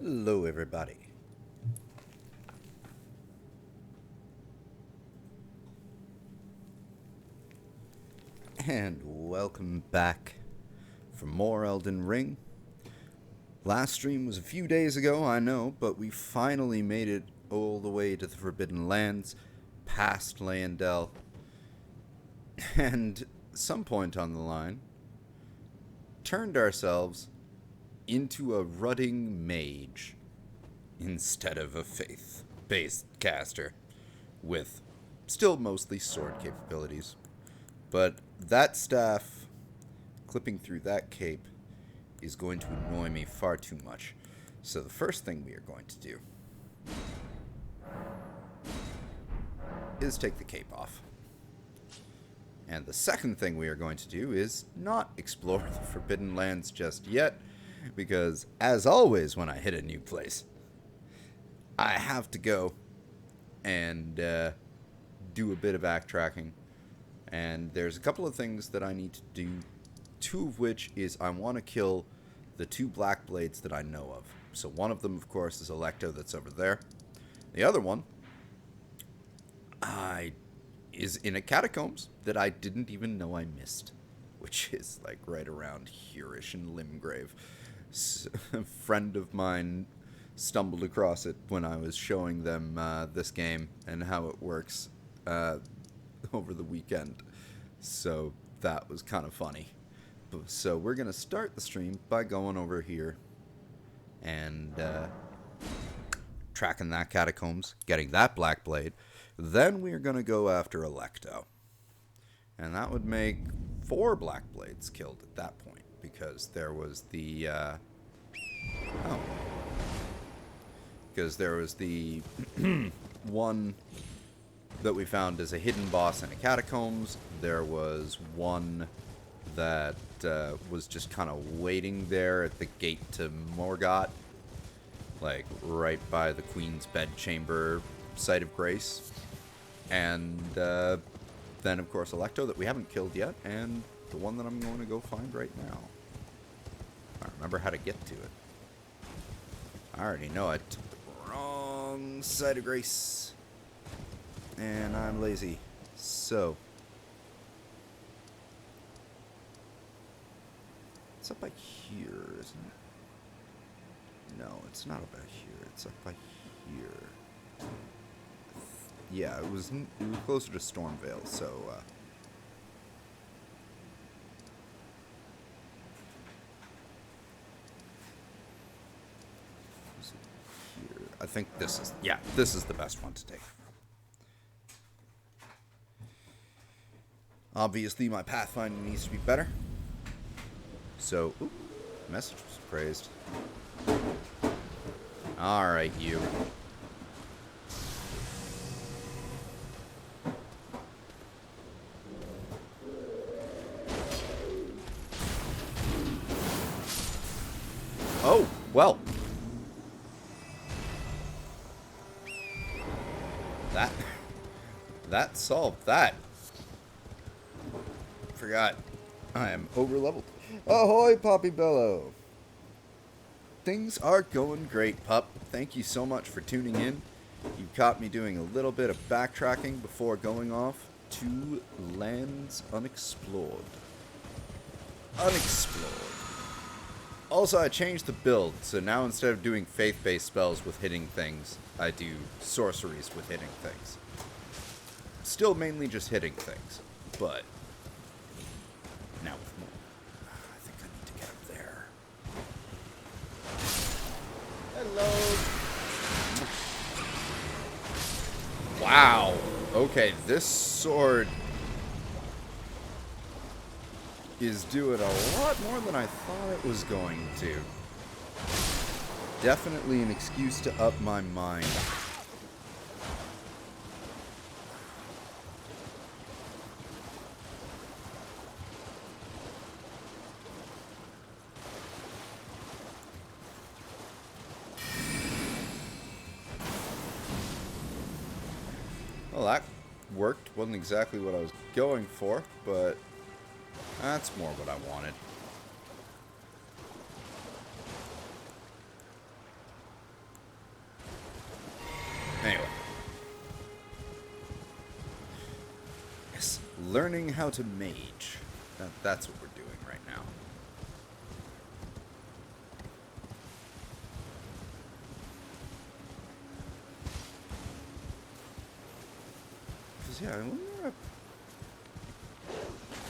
Hello, everybody. And welcome back for more Elden Ring. Last stream was a few days ago, I know, but we finally made it all the way to the Forbidden Lands, past Leyendell, and some point on the line, turned ourselves into a rutting mage instead of a faith-based caster with still mostly sword capabilities. But that staff, clipping through that cape, is going to annoy me far too much. So the first thing we are going to do is take the cape off. And the second thing we are going to do is not explore the Forbidden Lands just yet, because as always when I hit a new place, I have to go and do a bit of backtracking. And there's a couple of things that I need to do, two of which is I want to kill the two black blades that I know of. So one of them, of course, is Alecto that's over there. The other one is in a catacombs that I didn't even know I missed, which is like right around here-ish in Limgrave. A friend of mine stumbled across it when I was showing them this game and how it works over the weekend. So that was kind of funny. So we're going to start the stream by going over here and tracking that catacombs, getting that black blade. Then we're going to go after Alecto. And that would make 4 black blades killed at that point, because there was the one that we found as a hidden boss in a catacombs. There was one that was just kind of waiting there at the gate to Morgott, like right by the Queen's bedchamber site of grace. And then, of course, Alecto that we haven't killed yet, and the one that I'm going to go find right now. I remember how to get to it. I already know I took the wrong side of grace. And I'm lazy. So. It's up by here, isn't it? No, it's not up by here. It's up by here. Yeah, it was closer to Stormvale, so, was it here? I think this is the best one to take. Obviously, my pathfinding needs to be better. So, message was praised. Alright, you. Oh, well. That solved that. Forgot. I am over-leveled. Ahoy, Poppy Bello! Things are going great, pup. Thank you so much for tuning in. You caught me doing a little bit of backtracking before going off to lands unexplored. Also, I changed the build, so now instead of doing faith-based spells with hitting things, I do sorceries with hitting things. Still mainly just hitting things, but now with more. I think I need to get up there. Hello. Wow. Okay, this sword is doing a lot more than I thought it was going to. Definitely an excuse to up my mind. Well, that worked. Wasn't exactly what I was going for, but that's more what I wanted. learning how to mage. That's what we're doing right now. Because, yeah, I wonder...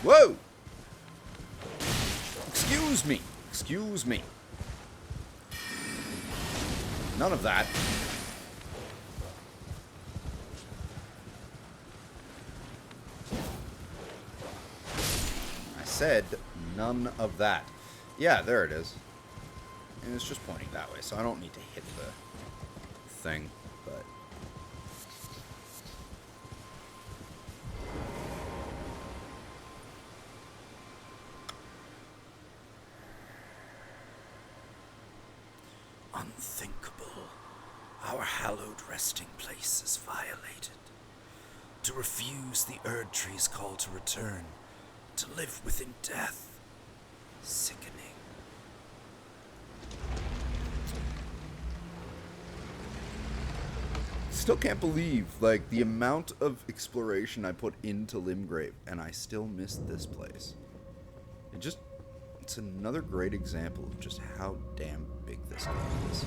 Whoa! Excuse me. Excuse me. None of that. I said none of that. Yeah, there it is. And it's just pointing that way, so I don't need to hit the thing, but... Unthinkable. Our hallowed resting place is violated. To refuse the Erd Tree's call to return, to live within death. Sickening. Still can't believe, like, the amount of exploration I put into Limgrave, and I still missed this place. It's another great example of just how damn big this game is.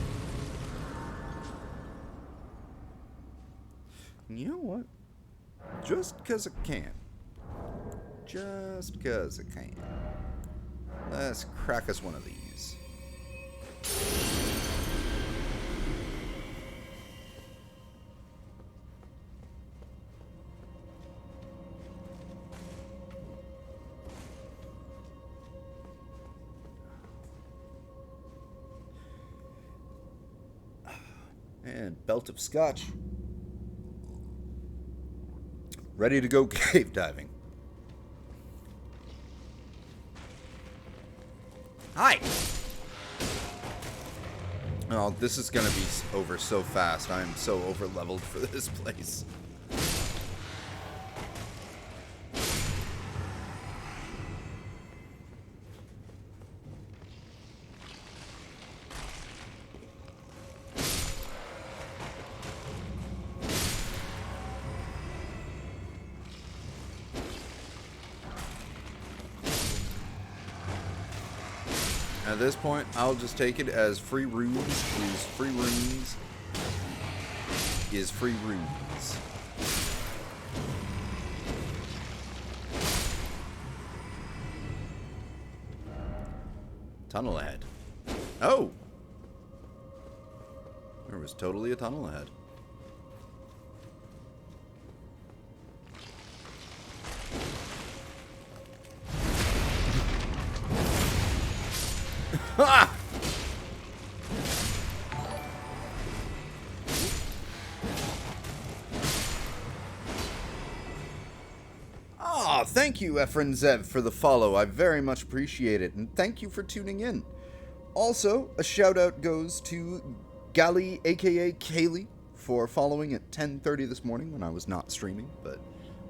And you know what? Just because I can. Just because I can. Let's crack us one of these. And belt of scotch. Ready to go cave diving. Hi! Oh, this is gonna be over so fast. I am so over-leveled for this place. At this point, I'll just take it as free runes is free runes is free runes. Tunnel ahead. Oh! There was totally a tunnel ahead. Ha! Ah, thank you, Efren Zev, for the follow. I very much appreciate it, and thank you for tuning in. Also, a shout out goes to Gali, aka Kaylee, for following at 10:30 this morning when I was not streaming, but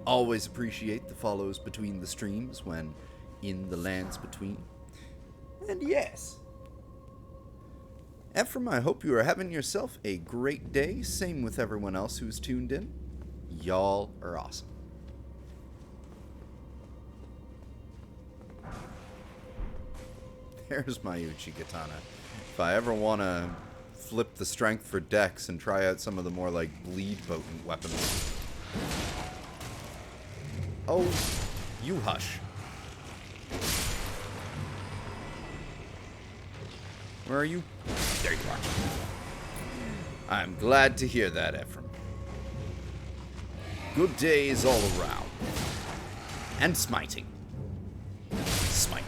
always appreciate the follows between the streams when in the lands between. And yes, Ephraim, I hope you are having yourself a great day. Same with everyone else who's tuned in. Y'all are awesome. There's my Uchi Katana. If I ever want to flip the strength for Dex and try out some of the more, like, bleed-potent weapons. Oh, you hush. Where are you? There you are. I'm glad to hear that, Ephraim. Good days all around. And smiting. Smite.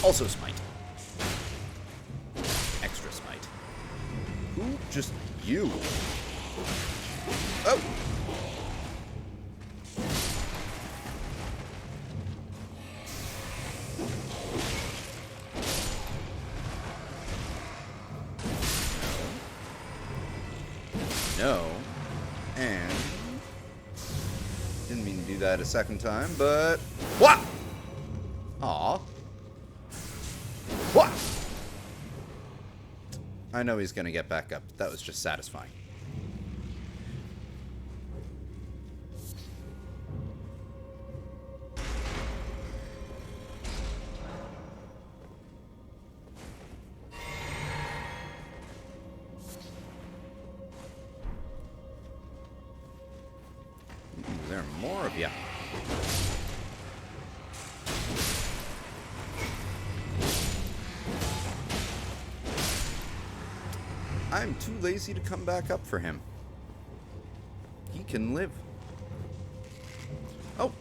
Also smite. Extra smite. Ooh, just you. Oh! No. And didn't mean to do that a second time, but what? Aw. What? I know he's gonna get back up. That was just satisfying. there more of ya? I'm too lazy to come back up for him. He can live. Oh,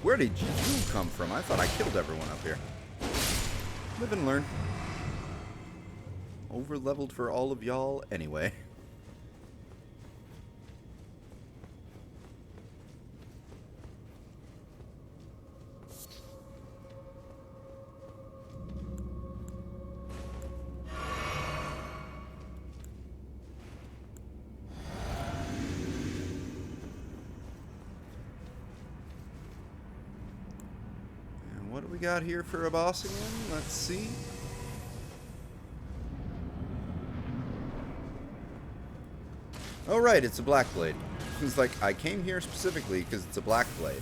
where did you come from? I thought I killed everyone up here. Live and learn. Over-leveled for all of y'all anyway. What do we got here for a boss again? Let's see. Oh, right, it's a black blade. It's like, I came here specifically because it's a black blade.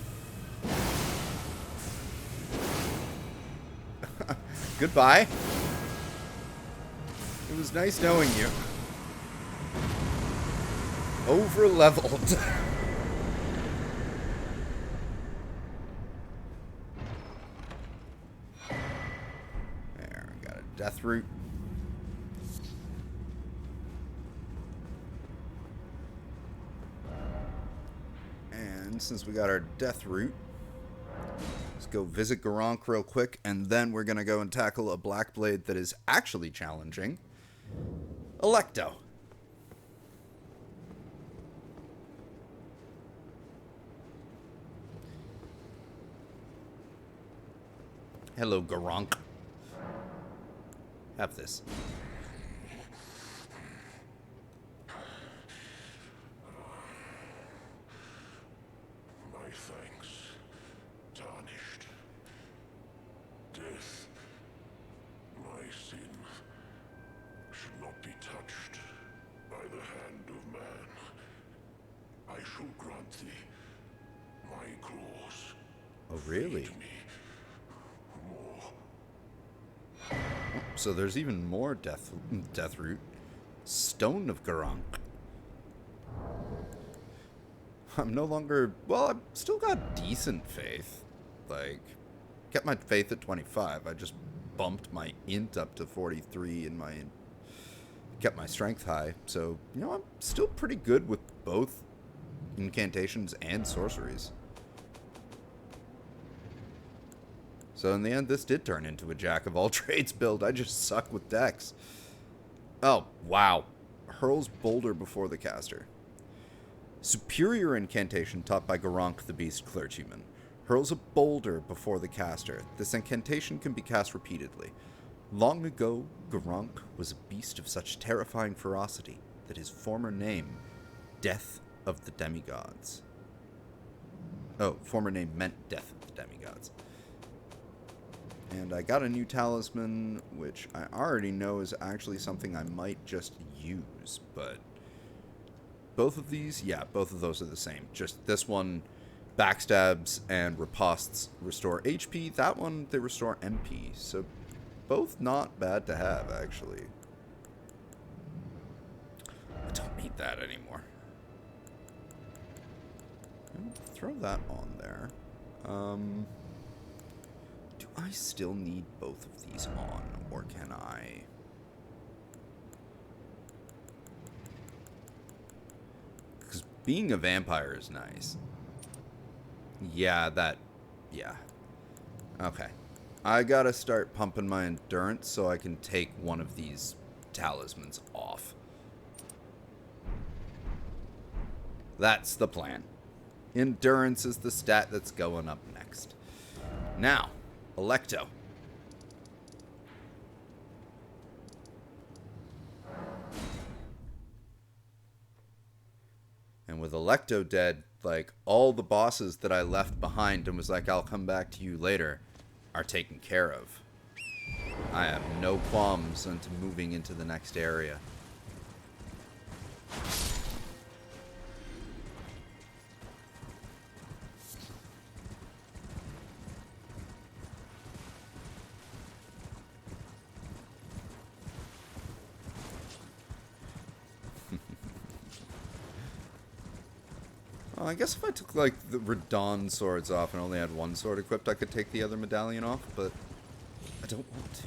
Goodbye. It was nice knowing you. Over-leveled. There, we got a death root. And since we got our death root, let's go visit Garank real quick, and then we're gonna go and tackle a black blade that is actually challenging. Alecto. Hello, Garank. Have this. My thanks, tarnished. Death, my sin, should not be touched by the hand of man. I shall grant thee my claws. Oh, really? Feed me more. So there's even more death root. Stone of Garank. I'm no longer... Well, I've still got decent faith. Like, kept my faith at 25. I just bumped my int up to 43 and kept my strength high. So, you know, I'm still pretty good with both incantations and sorceries. So in the end, this did turn into a jack-of-all-trades build. I just suck with decks. Oh, wow. Hurls Boulder before the caster. Superior incantation taught by Garank the Beast Clergyman. Hurls a boulder before the caster. This incantation can be cast repeatedly. Long ago, Garank was a beast of such terrifying ferocity that his former name, Death of the Demigods. Oh, former name meant Death of the Demigods. And I got a new talisman, which I already know is actually something I might just use, but both of these, yeah, both of those are the same. Just this one, backstabs and ripostes restore HP. That one, they restore MP. So both not bad to have, actually. I don't need that anymore. I'll throw that on there. Do I still need both of these on, or can I... Because being a vampire is nice. Yeah, yeah. Okay. I gotta start pumping my endurance so I can take one of these talismans off. That's the plan. Endurance is the stat that's going up next. Now, Alecto. And with Alecto dead, like, all the bosses that I left behind and was like, I'll come back to you later, are taken care of. I have no qualms into moving into the next area. I guess if I took, like, the Radon swords off and only had one sword equipped, I could take the other medallion off, but I don't want to.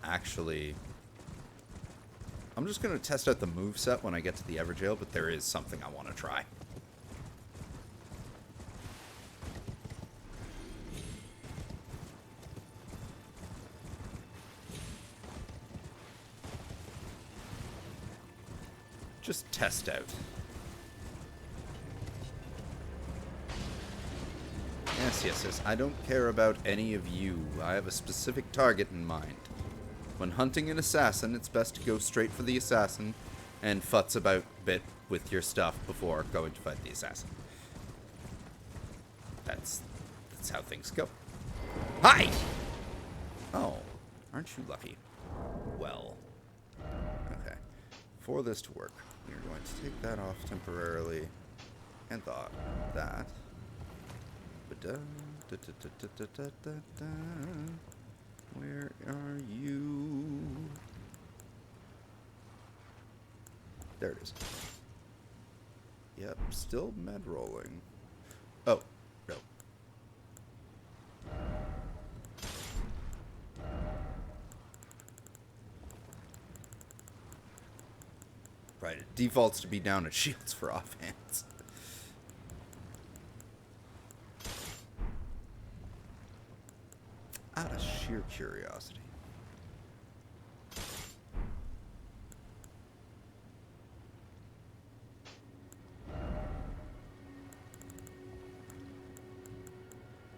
Actually, I'm just going to test out the moveset when I get to the Everjail, but there is something I want to try. Just test out. Yes. I don't care about any of you. I have a specific target in mind. When hunting an assassin, it's best to go straight for the assassin and futz about a bit with your stuff before going to fight the assassin. That's how things go. Hi! Oh, aren't you lucky? Well, okay. For this to work, we're going to take that off temporarily and that. Where are you? There it is. Yep, still med rolling. Oh, no. Right, it defaults to be down at shields for offhands. Out of sheer curiosity.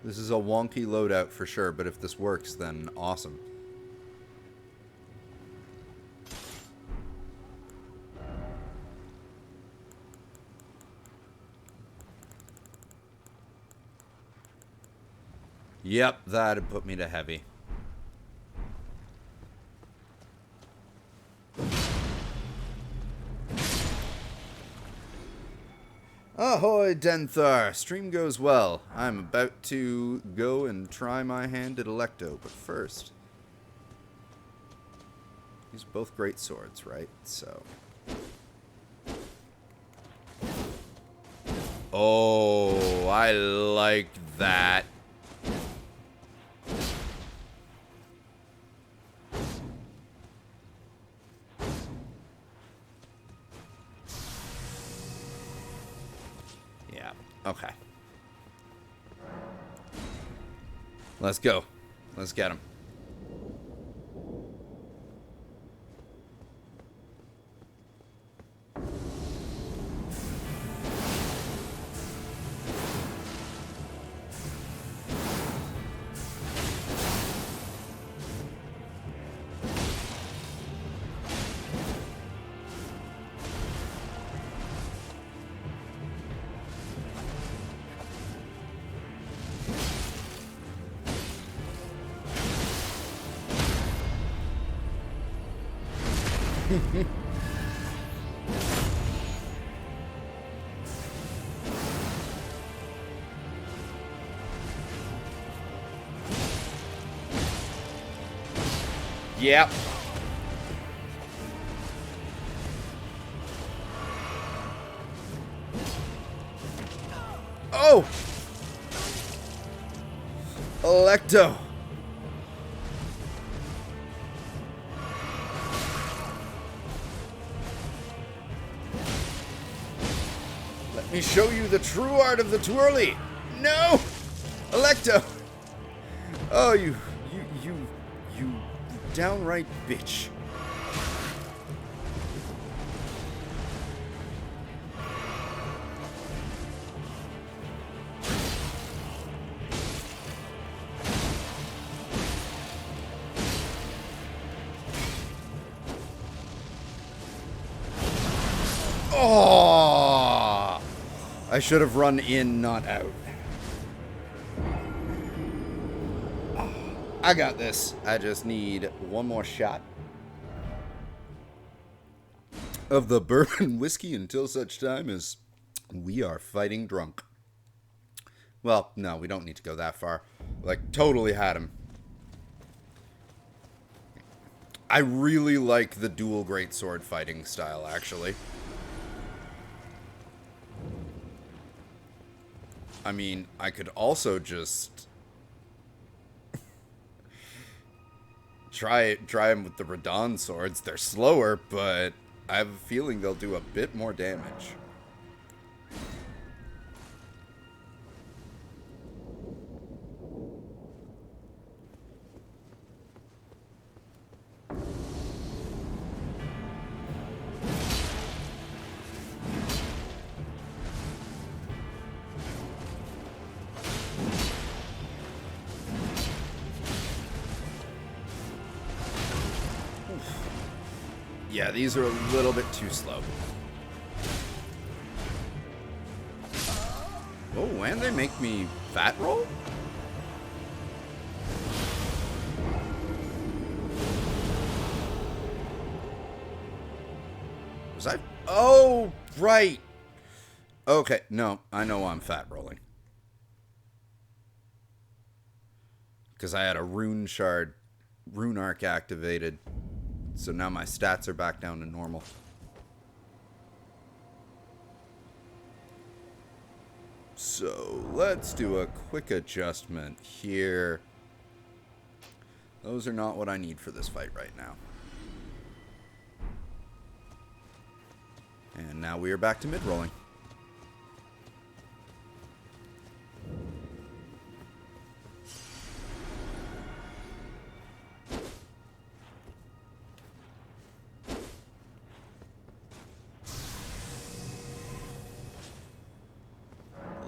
This is a wonky loadout for sure, but if this works, then awesome. Yep, that'd put me to heavy. Ahoy, Denthar! Stream goes well. I'm about to go and try my hand at Alecto, but first... These are both great swords, right? So... Oh, I like that. Yeah, okay. Let's go. Let's get him. Yep. Oh! Alecto. Let me show you the true art of the twirly. No! Alecto! Oh, you downright bitch. Oh! I should have run in, not out. I got this. I just need one more shot of the bourbon whiskey until such time as we are fighting drunk. Well, no, we don't need to go that far. Like, totally had him. I really like the dual greatsword fighting style, actually. I mean, I could also just try them with the Radon swords. They're slower, but I have a feeling they'll do a bit more damage. Yeah, these are a little bit too slow. Oh, and they make me fat roll? Was I? Oh, right. Okay, no, I know I'm fat rolling. Because I had a rune arc activated. So now my stats are back down to normal. So let's do a quick adjustment here. Those are not what I need for this fight right now. And now we are back to mid-rolling.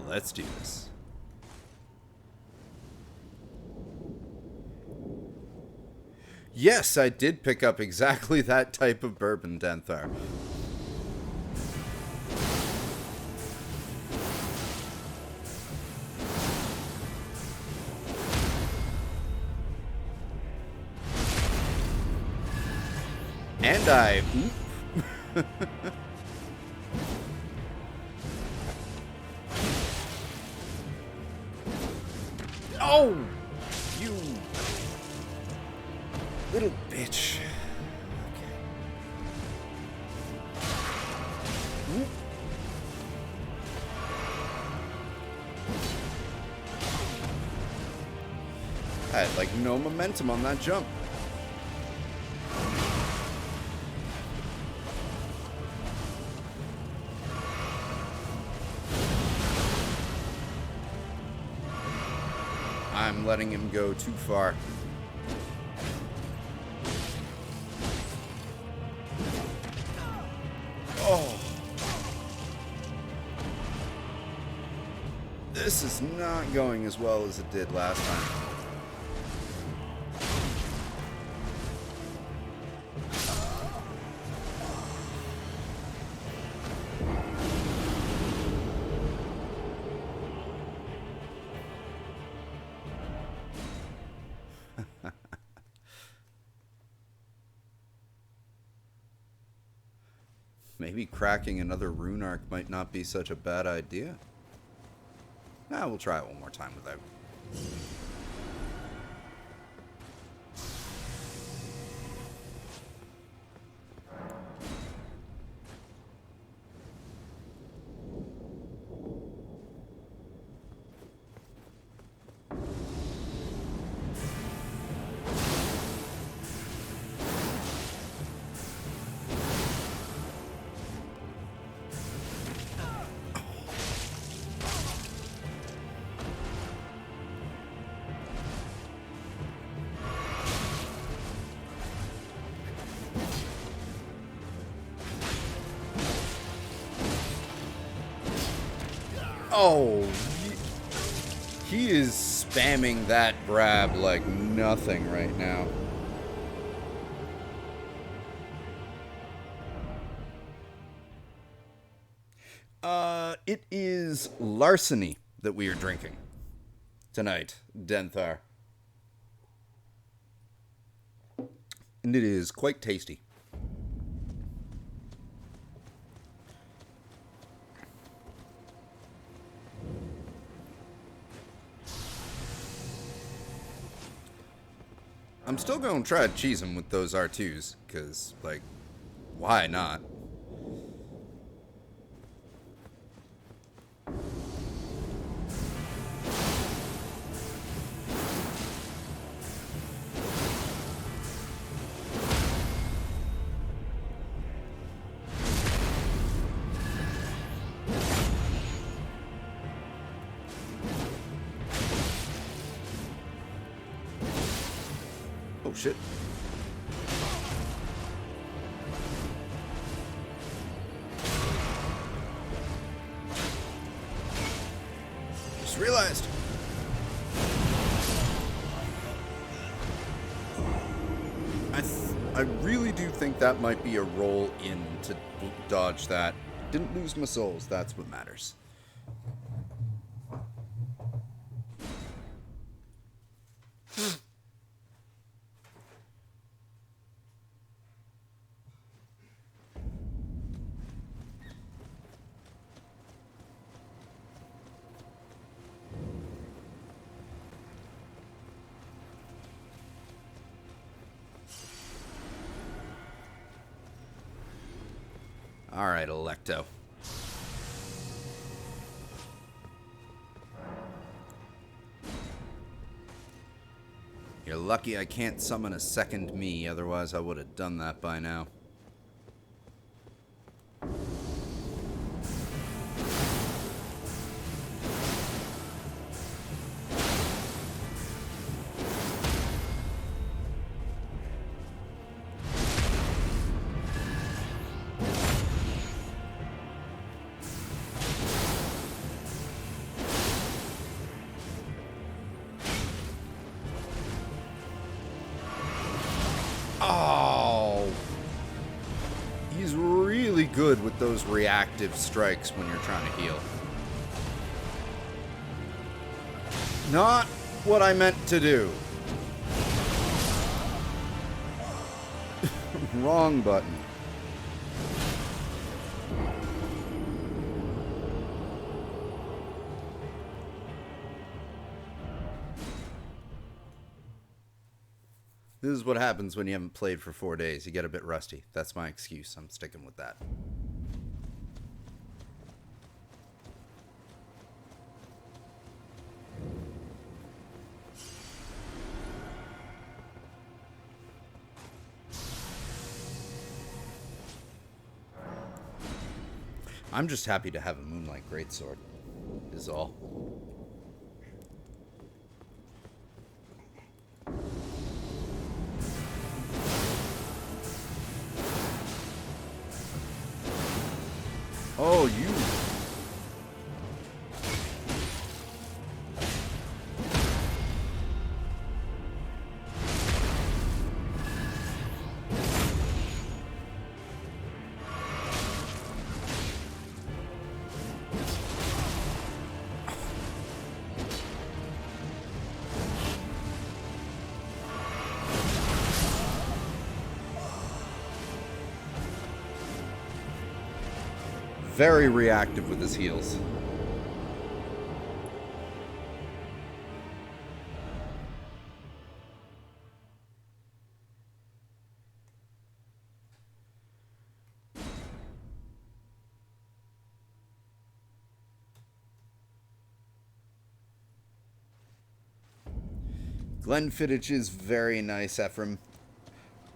Let's do this. Yes, I did pick up exactly that type of bourbon, Denthar. And I... Oh! You... little bitch. Okay. I had, like, no momentum on that jump. I'm letting him go too far. Oh. This is not going as well as it did last time. Maybe cracking another rune arc might not be such a bad idea. Nah, we'll try it one more time without. Oh, he is spamming that grab like nothing right now. It is larceny that we are drinking tonight, Denthar. And it is quite tasty. I'm still going to try to cheese him with those R2s, because, like, why not? Oh, shit. Just realized. I really do think that might be a roll in to dodge that. Didn't lose my souls. That's what matters. Alright, Alecto. You're lucky I can't summon a second me, otherwise I would have done that by now. Oh! He's really good with those reactive strikes when you're trying to heal. Not what I meant to do. Wrong button. This is what happens when you haven't played for 4 days. You get a bit rusty. That's my excuse. I'm sticking with that. I'm just happy to have a Moonlight Greatsword, is all. Oh, you... very reactive with his heals. Glenfiddich is very nice, Ephraim.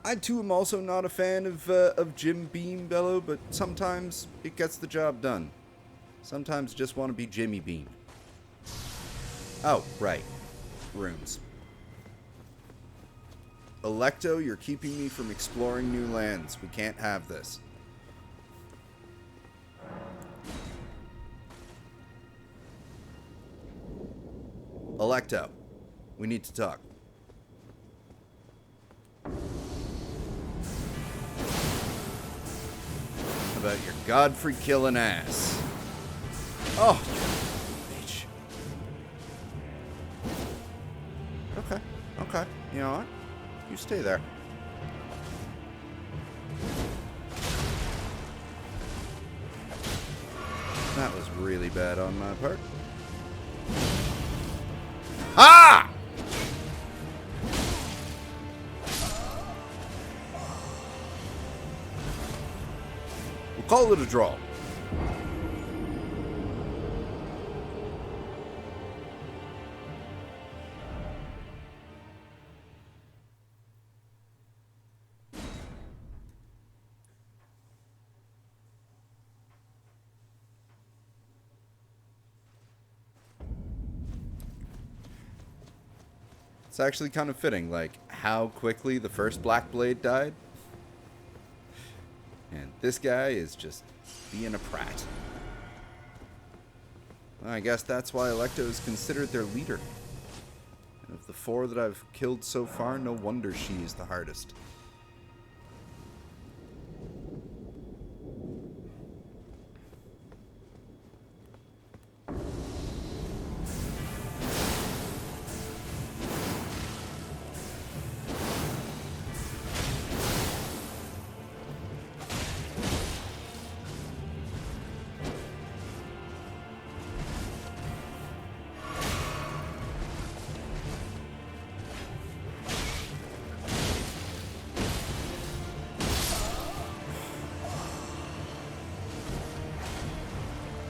I too am also not a fan of Jim Beam Bellow, but sometimes it gets the job done. Sometimes just want to be Jimmy Beam. Oh, right. Runes. Alecto, you're keeping me from exploring new lands. We can't have this. Alecto, we need to talk. About your Godfrey killing ass. Oh, you bitch. Okay, okay. You know what? You stay there. That was really bad on my part. Ah! We'll call it a draw. It's actually kind of fitting. Like, how quickly the first Black Blade died. And this guy is just being a prat. Well, I guess that's why Alecto is considered their leader. And of the 4 that I've killed so far, no wonder she is the hardest.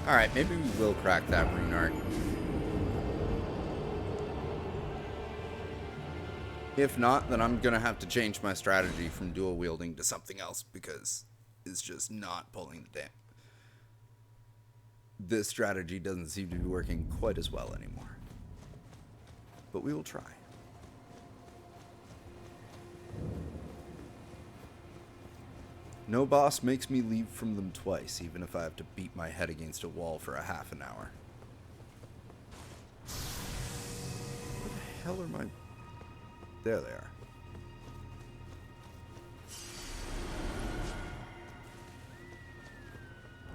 Alright, maybe we will crack that rune art. If not, then I'm gonna have to change my strategy from dual wielding to something else because it's just not pulling the damn. This strategy doesn't seem to be working quite as well anymore. But we will try. No boss makes me leave from them twice, even if I have to beat my head against a wall for a half an hour. Where the hell are my... There they are.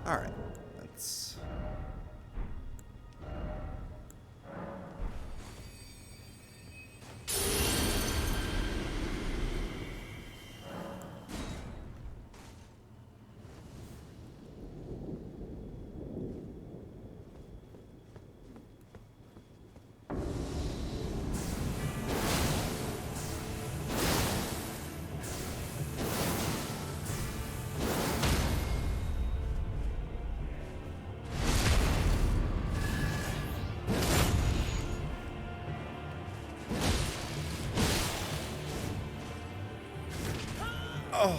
Alright, let's... Oh.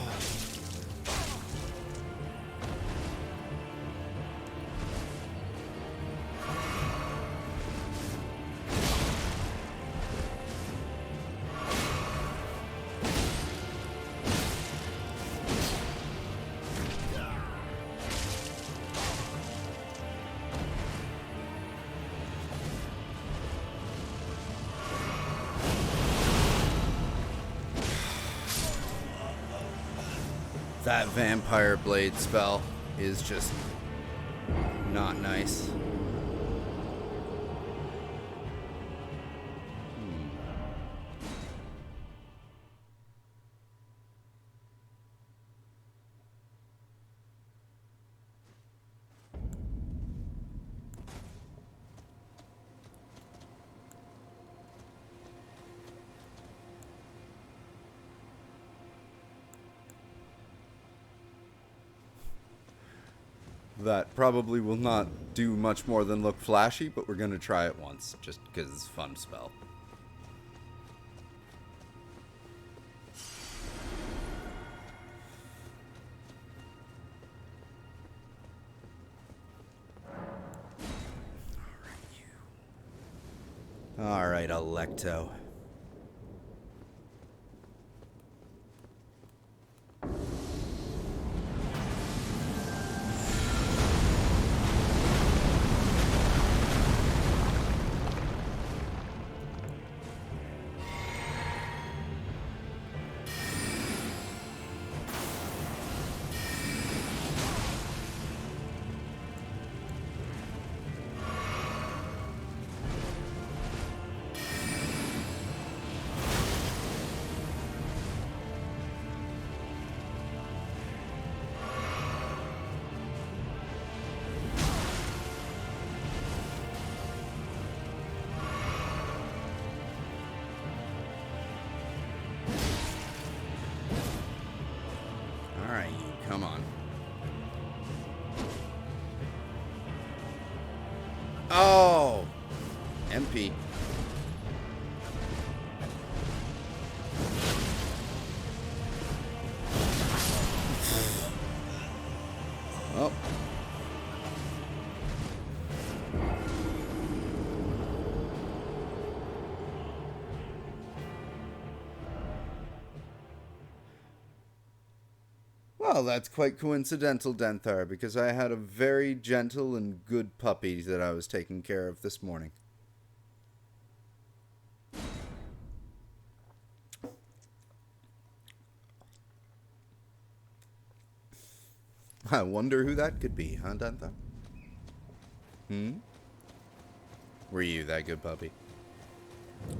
That vampire blade spell is just not nice. That probably will not do much more than look flashy, but we're going to try it once, just because it's a fun spell. Alright, Alecto. Alright, come on. Oh! MP. Oh. Well, that's quite coincidental, Denthar, because I had a very gentle and good puppy that I was taking care of this morning. I wonder who that could be, huh, Denthar? Were you that good puppy?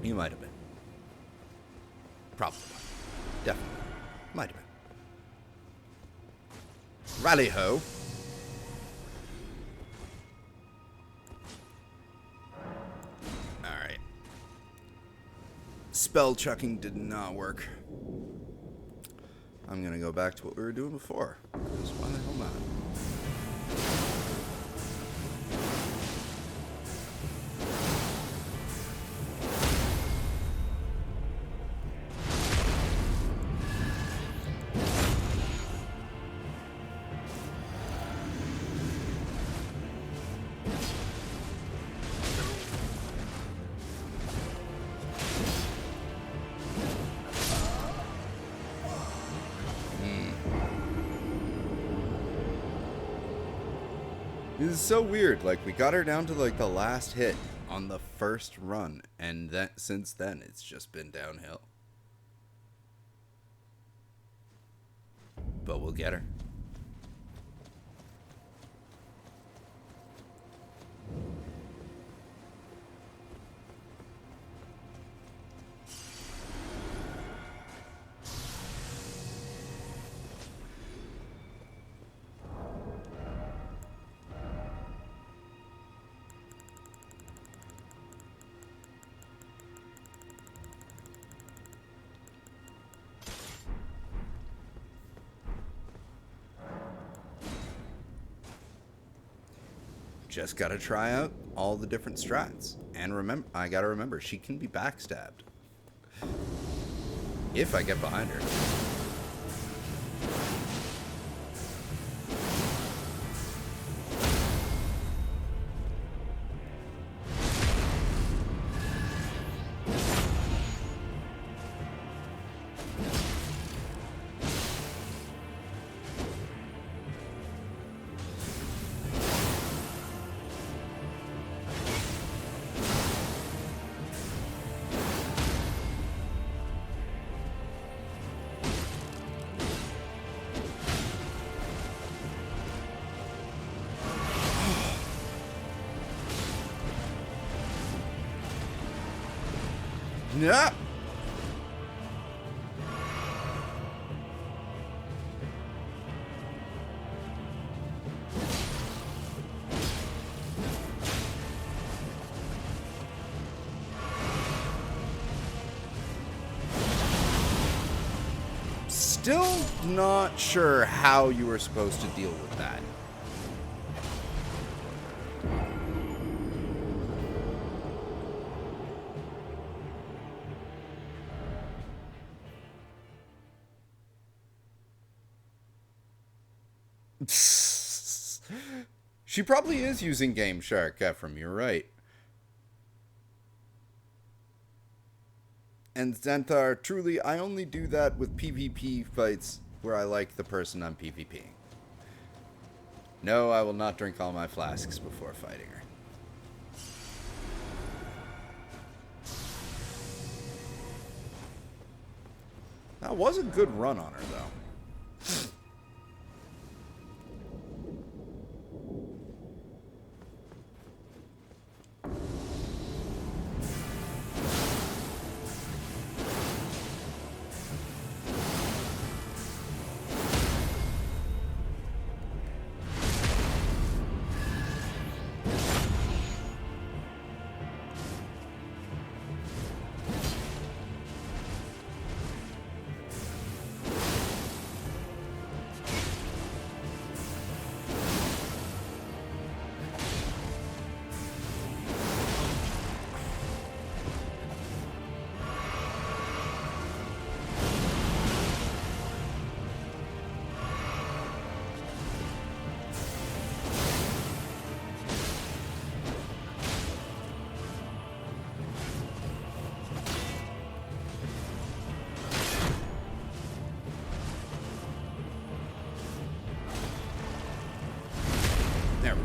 You might have been. Probably. Definitely. Might have been. Rally ho. Alright. Spell chucking did not work. I'm gonna go back to what we were doing before. Because why the hell not? This is so weird. Like, we got her down to like the last hit on the first run, and that since then it's just been downhill. But we'll get her. Just gotta try out all the different strats. And remember, I gotta remember, she can be backstabbed. If I get behind her. Yeah. Still not sure how you were supposed to deal with that. She probably is using Game Shark, Ephraim, you're right. And Xanthar, truly, I only do that with PvP fights where I like the person I'm PvPing. No, I will not drink all my flasks before fighting her. That was a good run on her, though.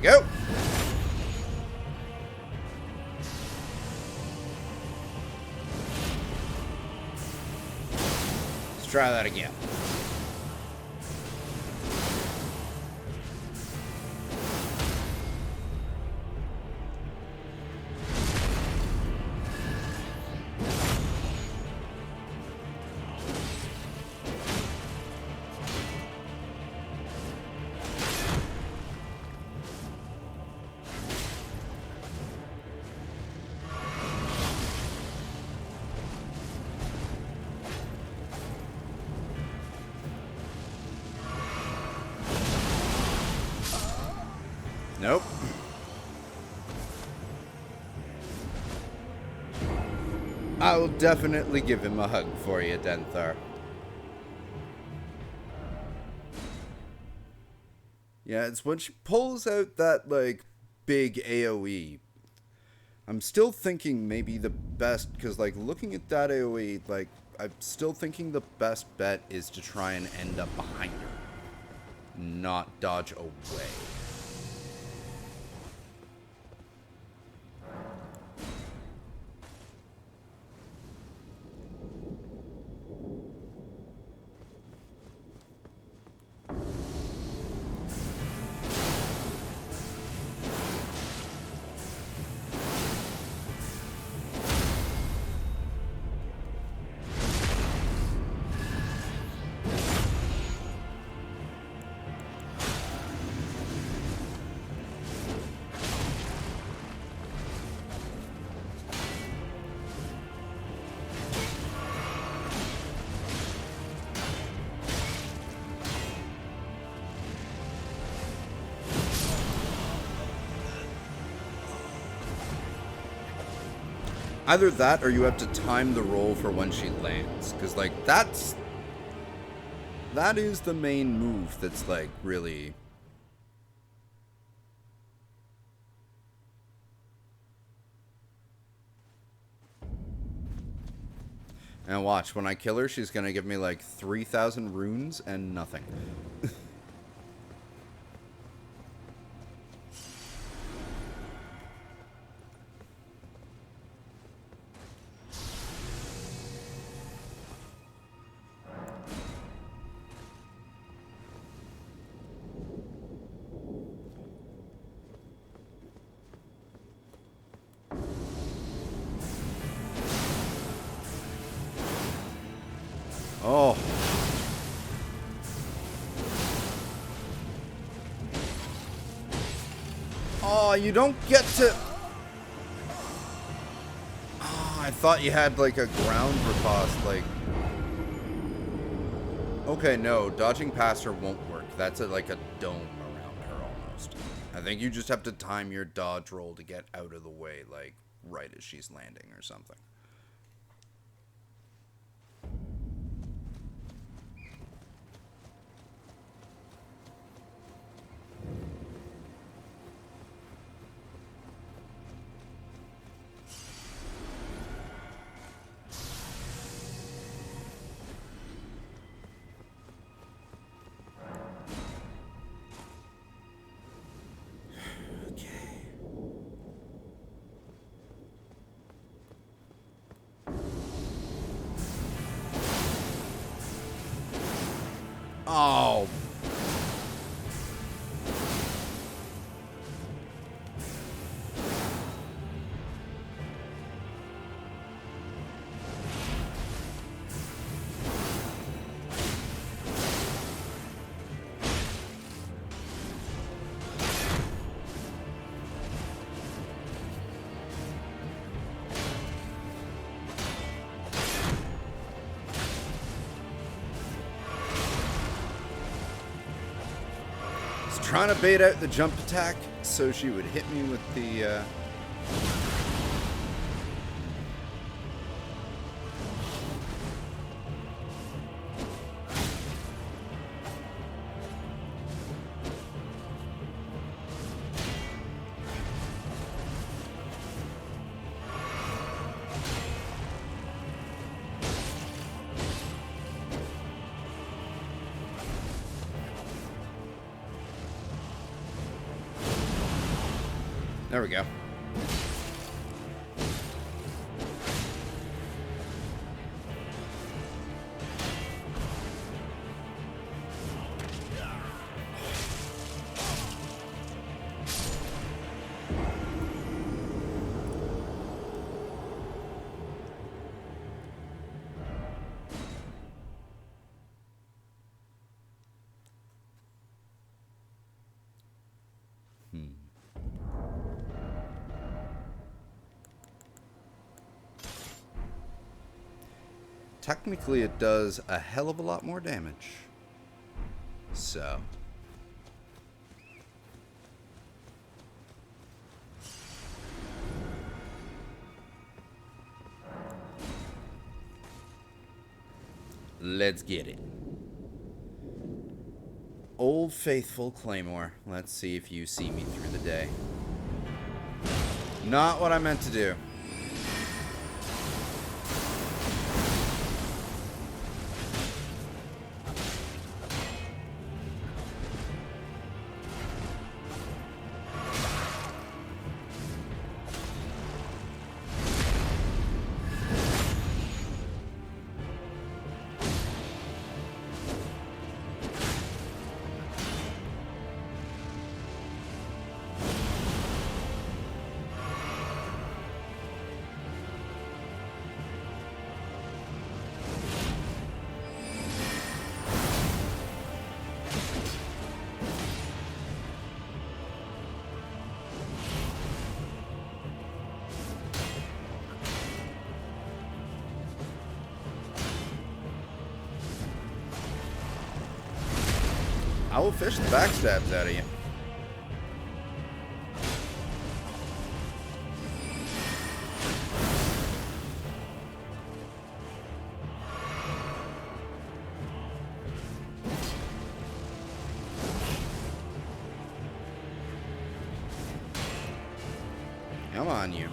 go. Let's try that again. Nope. I will definitely give him a hug for you, Denthar. Yeah, it's when she pulls out that, like, big AoE. I'm still thinking maybe the best, because, like, looking at that AoE, like, I'm still thinking the best bet is to try and end up behind her. Not dodge away. Either that, or you have to time the roll for when she lands. Because, like, that is the main move that's, like, really... And watch, when I kill her, she's gonna give me, like, 3,000 runes and nothing. Oh. Oh, you don't get to... Oh, I thought you had, like, a ground riposte, like... Okay, no, dodging past her won't work. That's like a dome around her, almost. I think you just have to time your dodge roll to get out of the way, like, right as she's landing or something. Oh. Trying to bait out the jump attack so she would hit me with the There we go. Technically, it does a hell of a lot more damage. So. Let's get it. Old Faithful Claymore. Let's see if you see me through the day. Not what I meant to do. I will fish the backstabs out of you. Come on, you.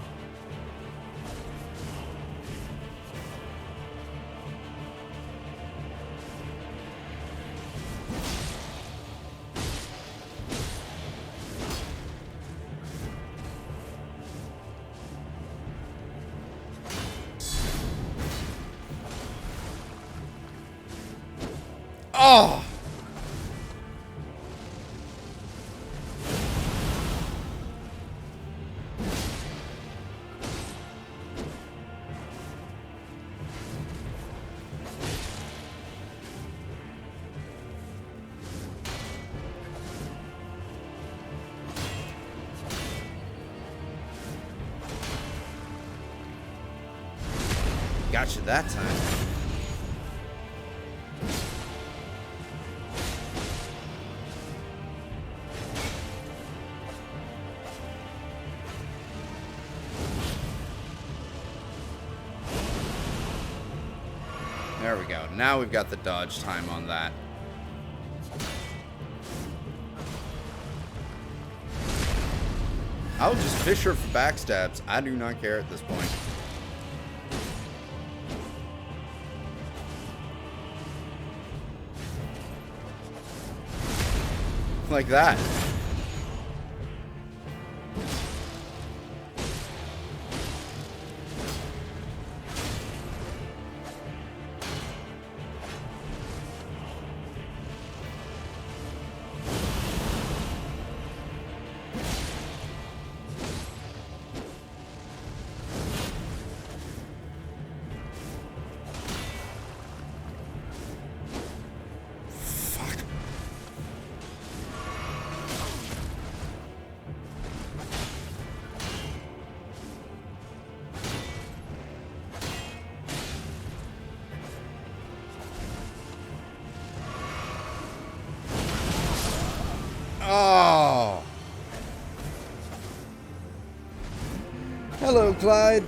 Oh! Got you that time. There we go. Now we've got the dodge time on that. I'll just fish her for backstabs. I do not care at this point. Like that. Oh! Hello, Clyde.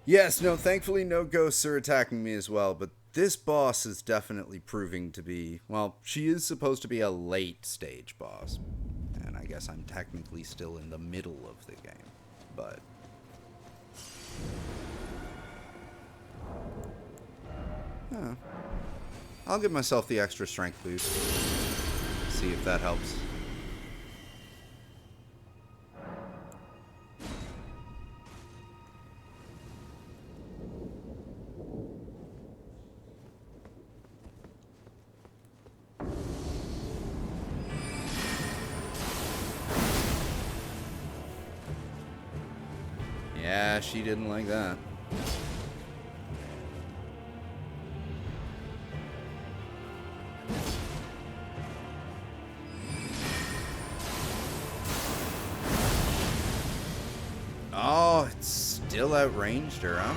Yes, no, thankfully no ghosts are attacking me as well, but this boss is definitely proving to be, well, she is supposed to be a late stage boss. And I guess I'm technically still in the middle of the game, but... Huh. I'll give myself the extra strength boost. See if that helps. Yeah, she didn't like that. Oh, it's still outranged her, huh?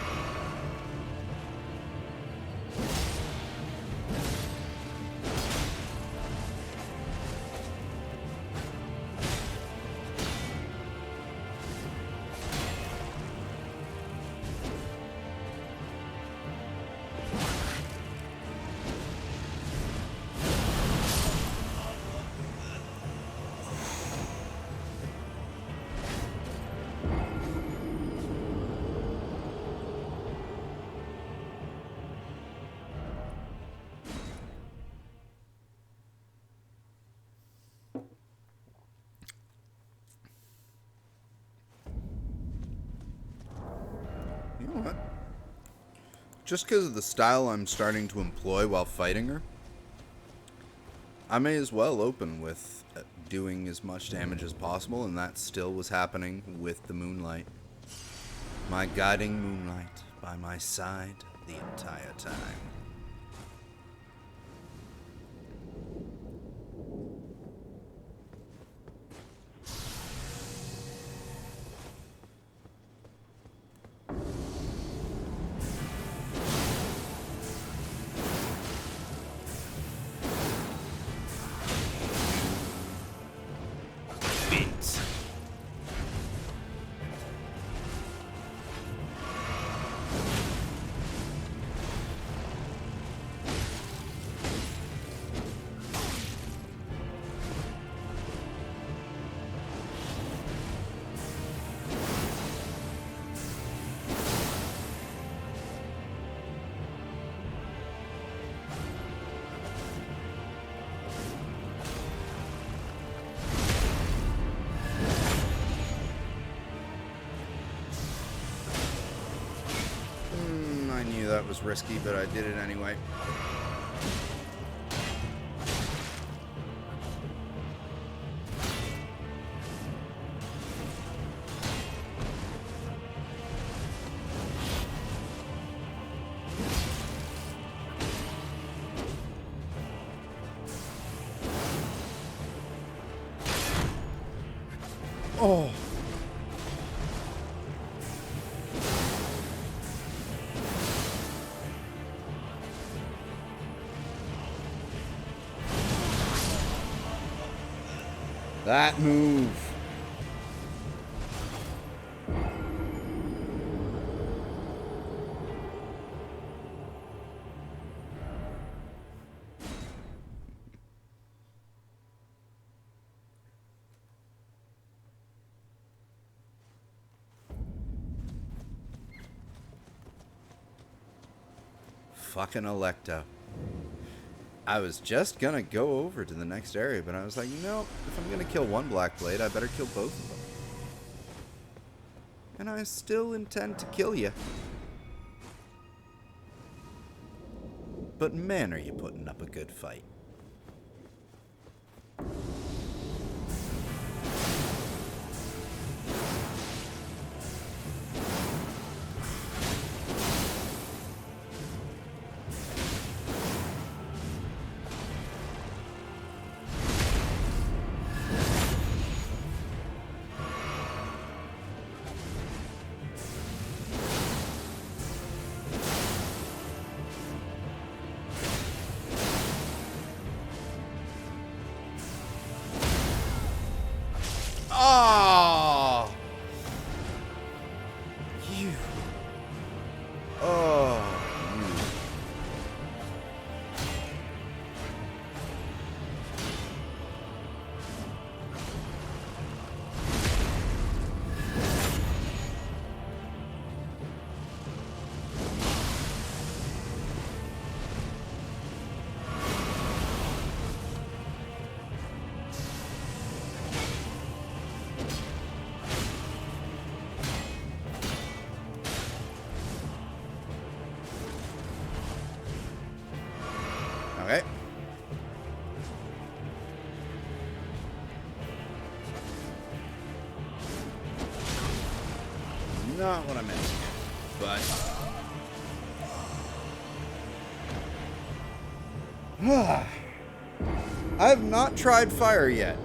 You know what? Just because of the style I'm starting to employ while fighting her, I may as well open with doing as much damage as possible, and that still was happening with the moonlight. My guiding moonlight by my side the entire time. I knew that was risky, but I did it anyway. Oh. That move. Fucking Alecto. I was just gonna go over to the next area, but I was like, you know, if I'm gonna kill one Black Blade, I better kill both of them. And I still intend to kill you. But man, are you putting up a good fight. not what I meant. But I have not tried fire yet.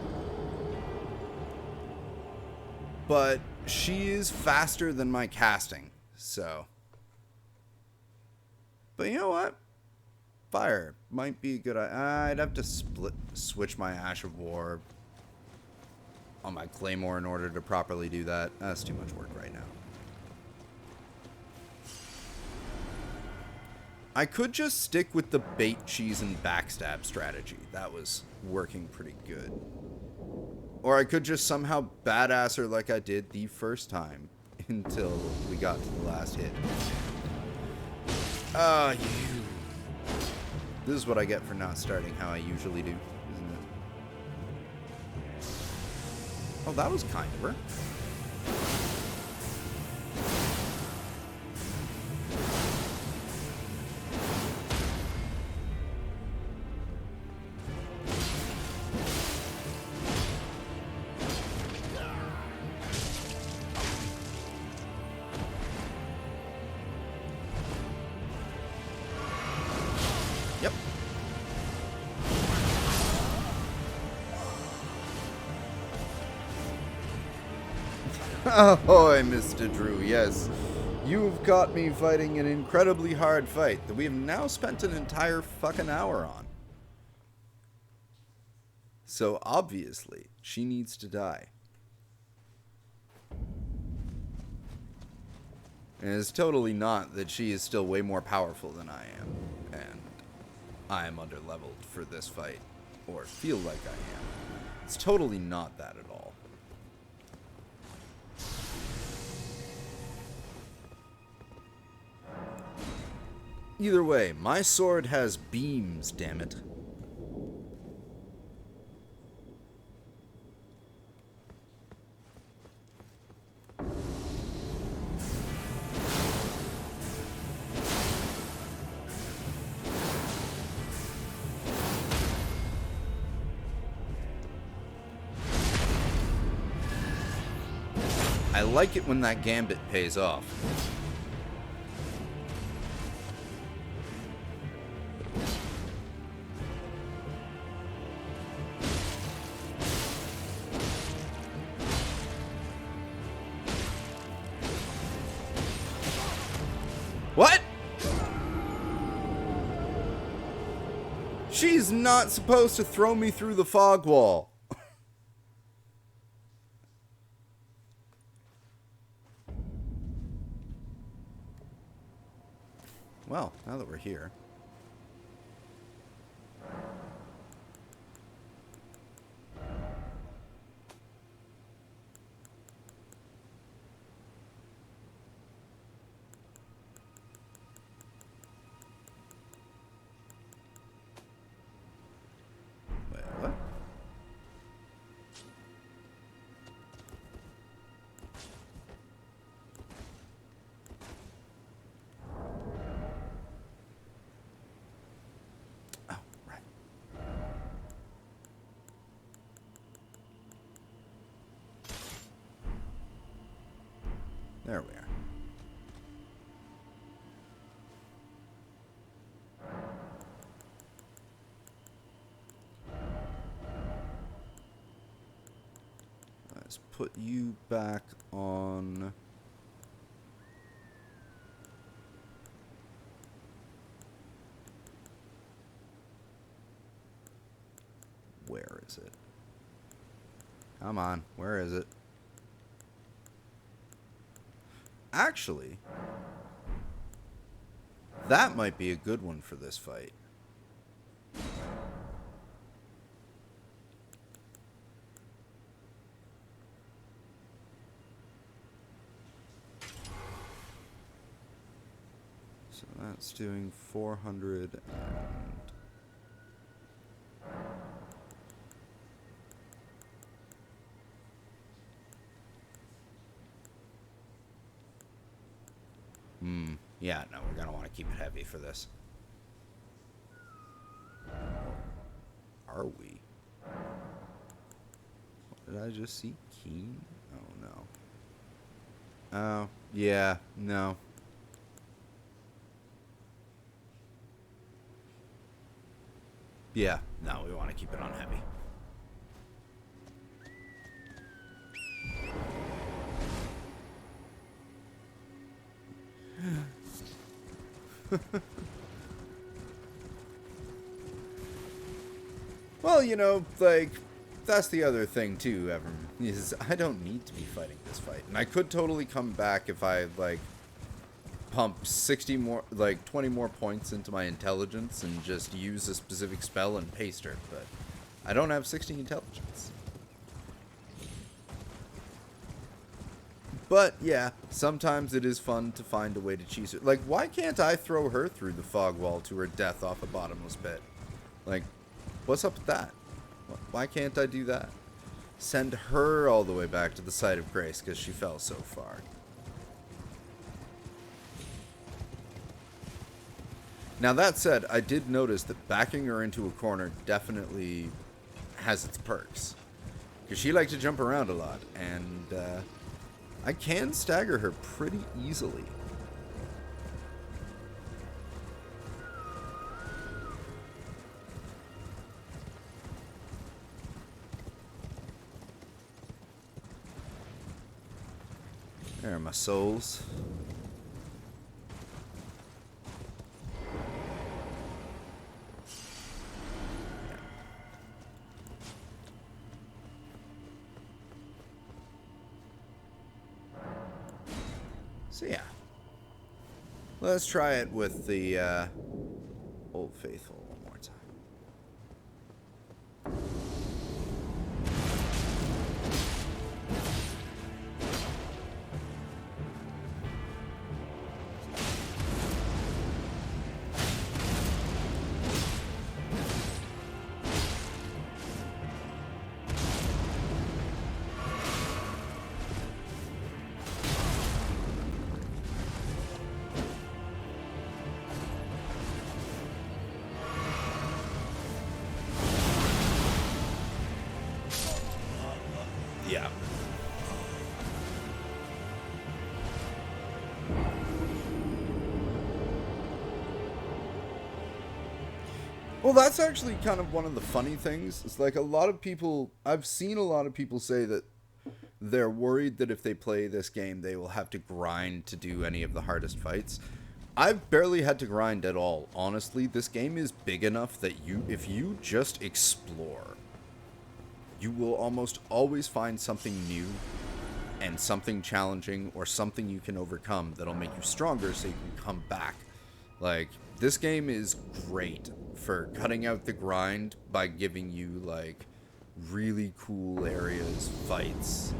But she is faster than my casting, so. But you know what? Fire might be a good idea. I'd have to switch my Ash of War on my Claymore in order to properly do that. That's too much work right now. I could just stick with the bait, cheese, and backstab strategy. That was working pretty good. Or I could just somehow badass her like I did the first time until we got to the last hit. You. This is what I get for not starting how I usually do, isn't it? Oh, that was kind of her. Yep. Ahoy, Mr. Drew, yes. You've got me fighting an incredibly hard fight that we have now spent an entire fucking hour on. So obviously, she needs to die. And it's totally not that she is still way more powerful than I am. And I am underleveled for this fight. Or feel like I am. It's totally not that at all. Either way, my sword has beams, damn it. I like it when that gambit pays off. What? She's not supposed to throw me through the fog wall. Well, now that we're here. Wait, what? Oh, right. There we are. Let's put you back on. Where is it? Come on, where is it? Actually, that might be a good one for this fight. So that's doing 400 and... Yeah, no, we're going to want to keep it heavy for this. Are we? What did I just see? Keen? Oh, no. Oh, Yeah, no. Yeah, no, we want to keep it on heavy. Well, you know, like, that's the other thing, too, Evan, is I don't need to be fighting this fight. And I could totally come back if I, like, pump 60 more, like, 20 more points into my intelligence and just use a specific spell and paste her, but I don't have 60 intelligence. But, yeah, sometimes it is fun to find a way to cheese her. Like, why can't I throw her through the fog wall to her death off a bottomless pit? Like, what's up with that? Why can't I do that? Send her all the way back to the site of grace because she fell so far. Now, that said, I did notice that backing her into a corner definitely has its perks. Because she likes to jump around a lot, and I can stagger her pretty easily. There are my souls. So yeah. Let's try it with the Old Faithful one more time. Yeah. Well, that's actually kind of one of the funny things. It's like a lot of people, I've seen a lot of people say that they're worried that if they play this game, they will have to grind to do any of the hardest fights. I've barely had to grind at all. Honestly, this game is big enough that if you just explore, you will almost always find something new and something challenging or something you can overcome that'll make you stronger so you can come back. Like, this game is great for cutting out the grind by giving you, like, really cool areas, fights.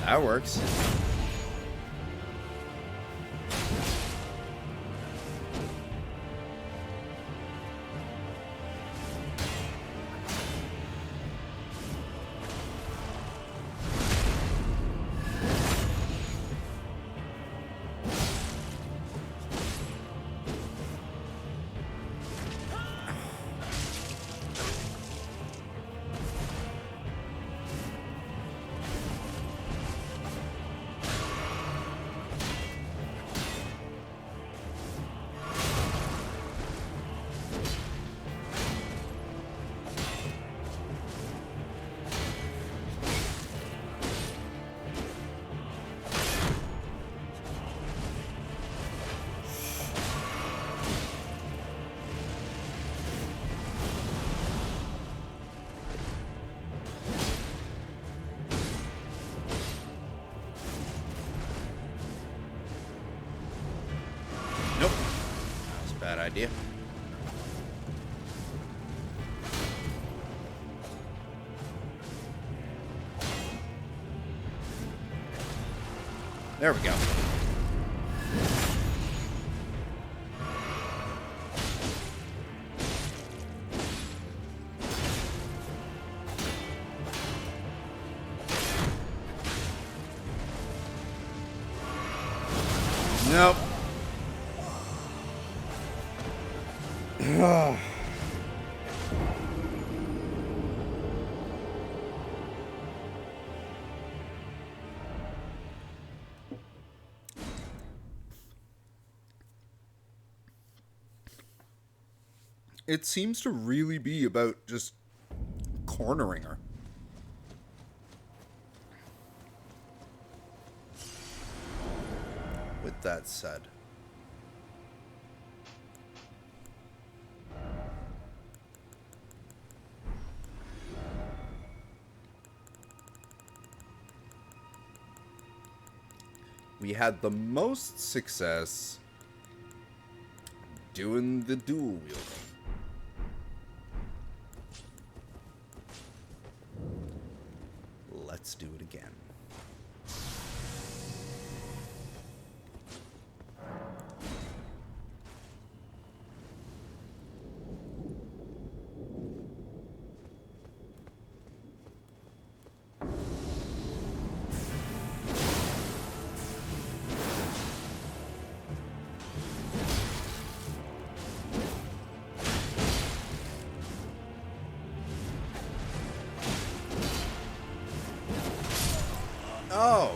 That works. Nope. That was a bad idea. There we go. Nope. It seems to really be about just cornering her. With that said, we had the most success doing the dual wielding. Let's do it again. Oh.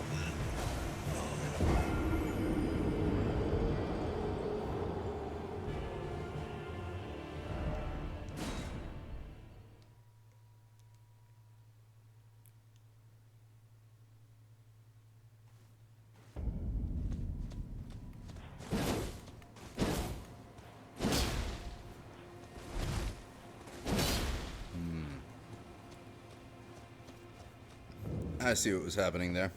I see what was happening there.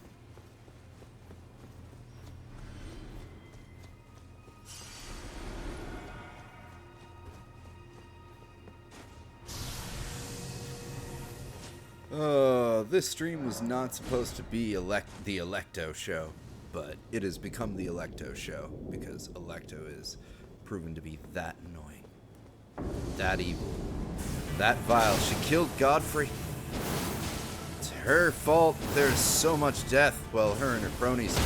This stream was not supposed to be the Alecto show, but it has become the Alecto show because Alecto is proven to be that annoying, that evil, that vile. She killed Godfrey. It's her fault there's so much death while her and her cronies.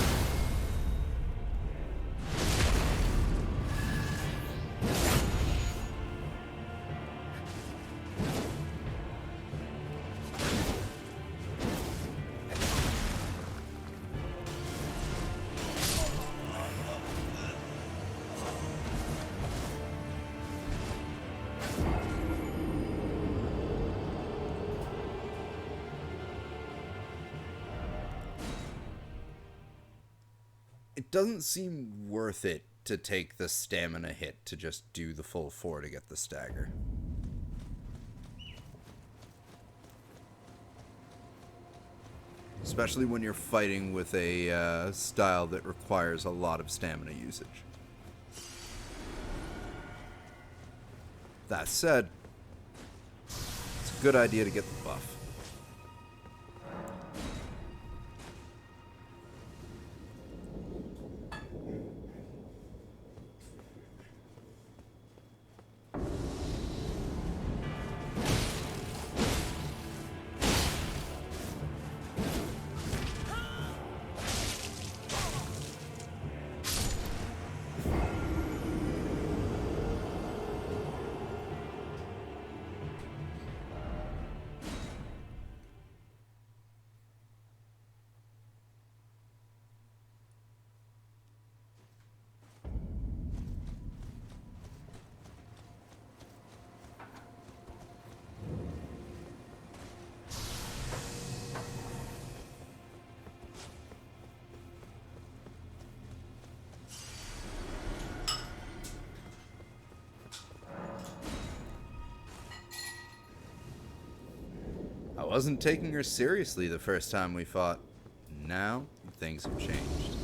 It doesn't seem worth it to take the stamina hit to just do the full 4 to get the stagger. Especially when you're fighting with a style that requires a lot of stamina usage. That said, it's a good idea to get the buff. I wasn't taking her seriously the first time we fought. Now, things have changed.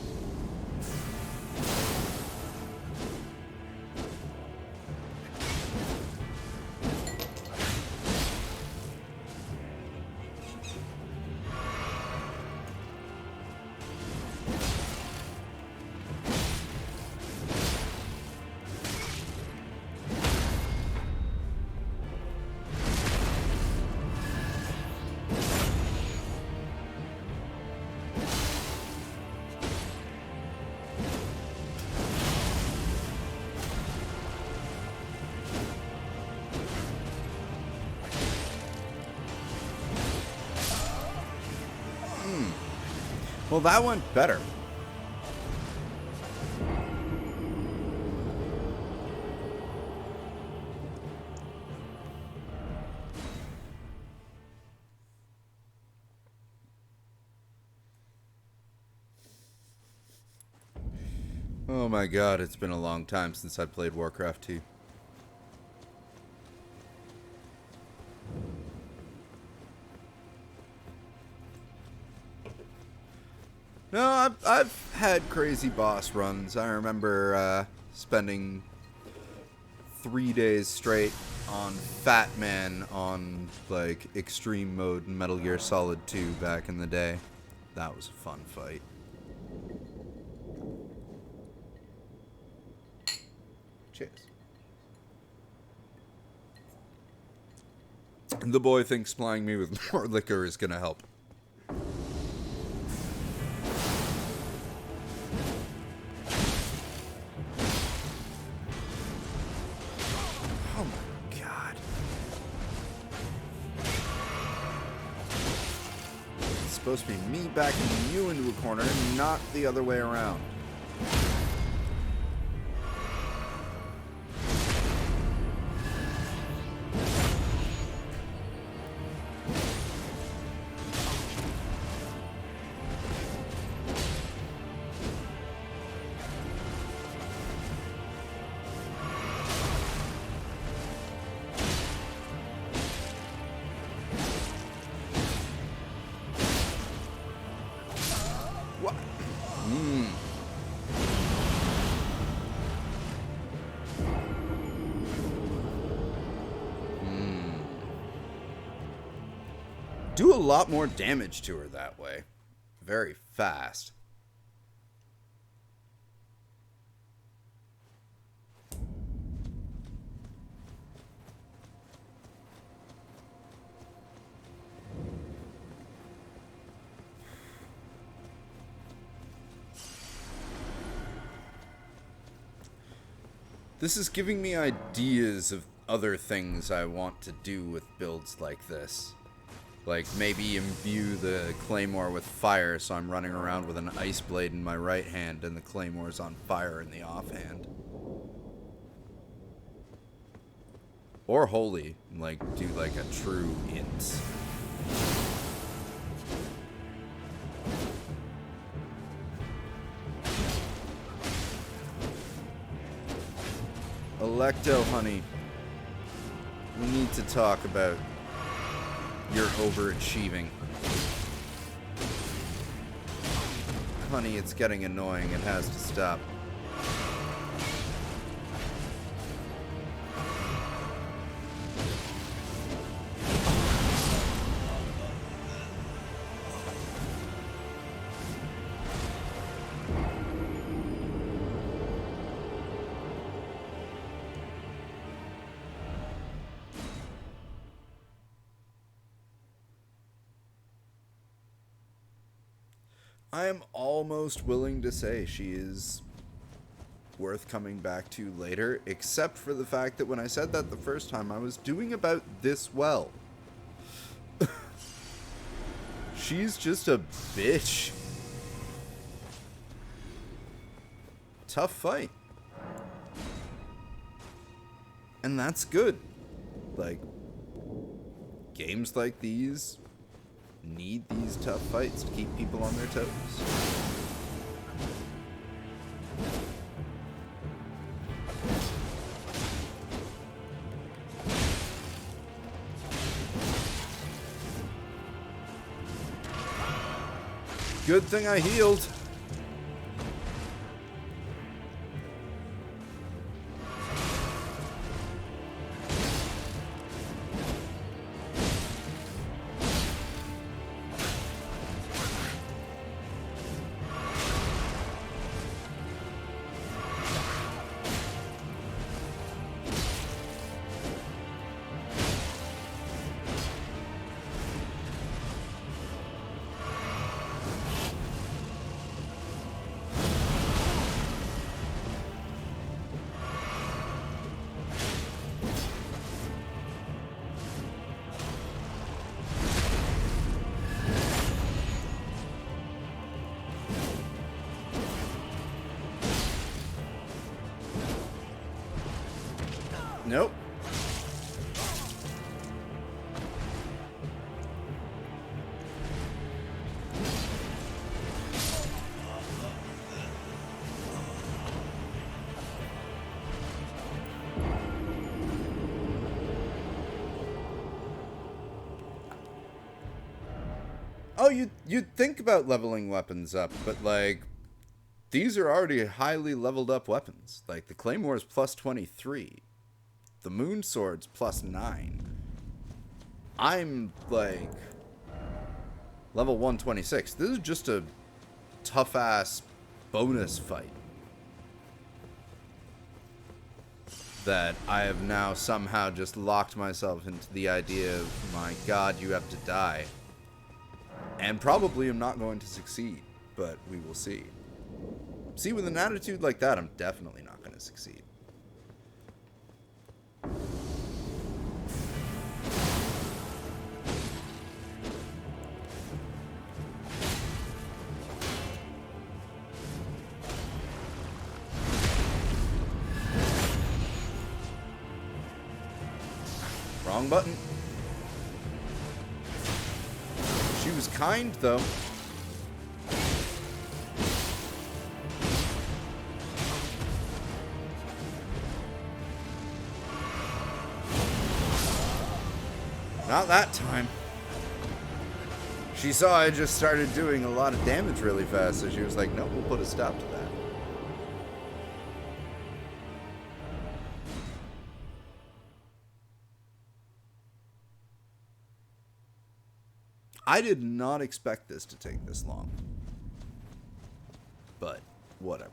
Well, that went better. Oh my god, it's been a long time since I played Warcraft 2. No, I've had crazy boss runs. I remember spending 3 days straight on Fat Man on like extreme mode in Metal Gear Solid 2 back in the day. That was a fun fight. Cheers. The boy thinks supplying me with more liquor is gonna help. Oh my god. It's supposed to be me backing you into a corner, not the other way around. Do a lot more damage to her that way. Very fast. This is giving me ideas of other things I want to do with builds like this. Like, maybe imbue the claymore with fire, so I'm running around with an ice blade in my right hand and the claymore's on fire in the offhand. Or holy, like, do like a true int. Alecto, honey. We need to talk about your overachieving. Honey, it's getting annoying. It has to stop. I am almost willing to say she is worth coming back to later, except for the fact that when I said that the first time, I was doing about this well. She's just a bitch. Tough fight. And that's good. Like, games like these need these tough fights to keep people on their toes. Good thing I healed. Nope. Oh, you'd think about leveling weapons up, but like these are already highly leveled up weapons. Like the Claymore is plus 23. The Moon Sword's plus 9. I'm like level 126. This is just a tough ass bonus fight that I have now somehow just locked myself into the idea of, my god, you have to die. And probably am not going to succeed, but we will see. See, with an attitude like that, I'm definitely not going to succeed. Wrong button. She was kind, though. Not that time. She saw I just started doing a lot of damage really fast, so she was like, no, we'll put a stop to that. I did not expect this to take this long. But, whatever.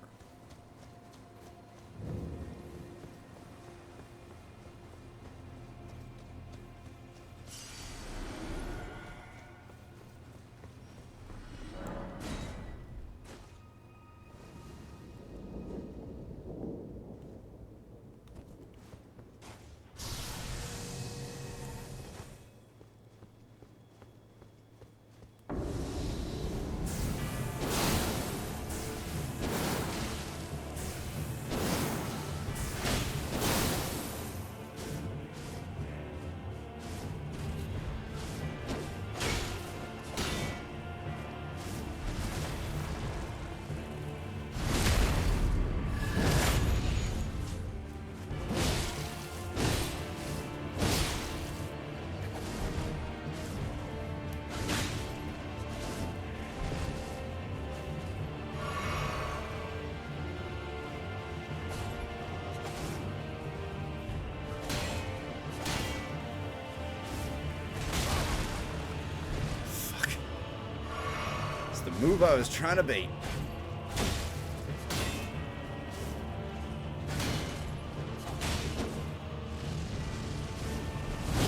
Move I was trying to bait.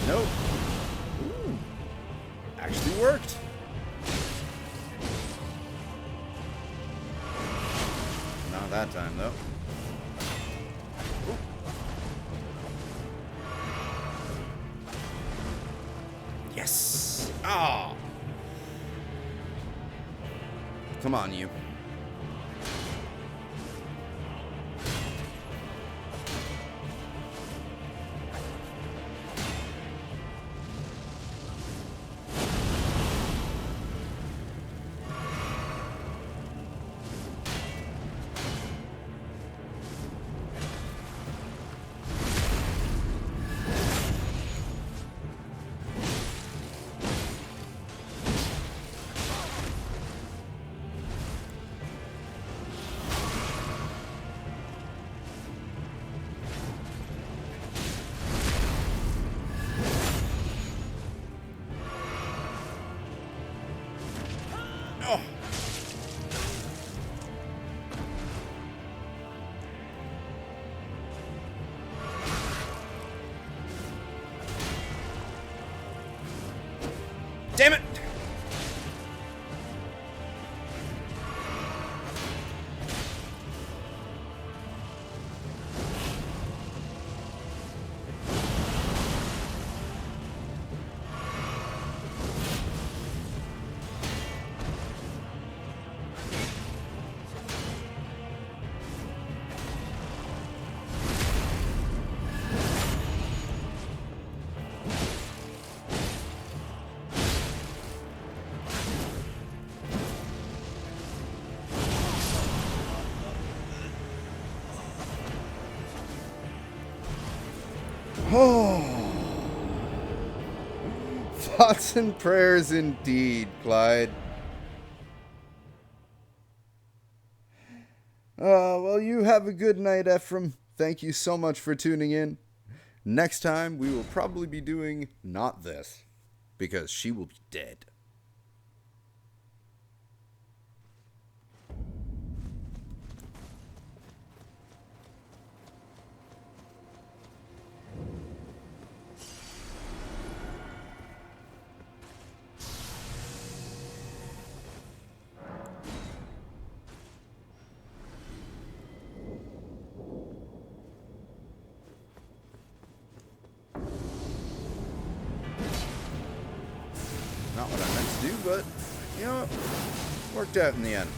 Nope. Ooh. Actually worked. Not that time, though. Ooh. Yes. Ah. Oh. Come on, you. Oh. Damn it! Thoughts and prayers indeed, Clyde. Well, you have a good night, Ephraim. Thank you so much for tuning in. Next time, we will probably be doing not this, because she will be dead. Not what I meant to do, but, you know, it worked out in the end.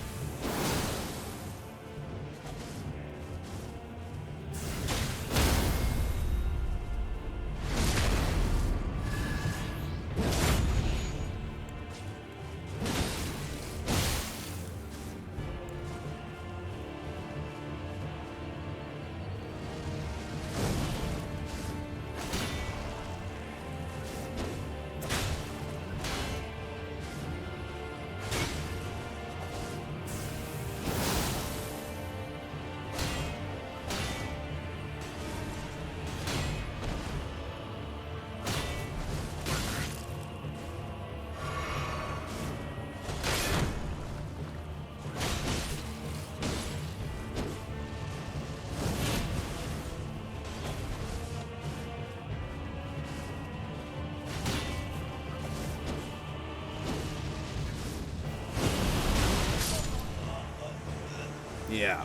Yeah.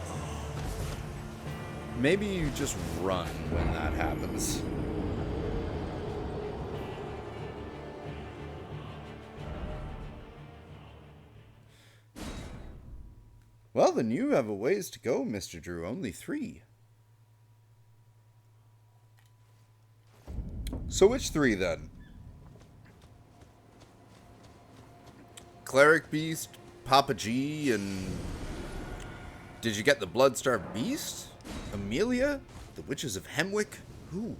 Maybe you just run when that happens. Well, then you have a ways to go, Mr. Drew. Only 3. So which 3, then? Cleric Beast, Papa G, and... Did you get the Bloodstarved Beast? Amelia? The Witches of Hemwick? Who?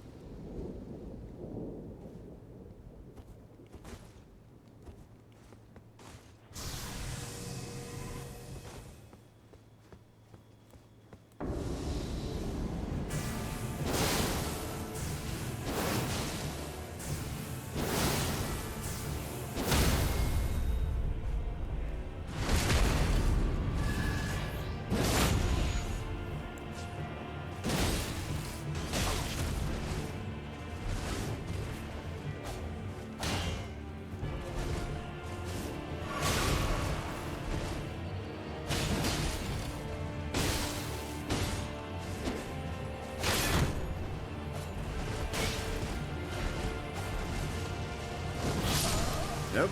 Nope.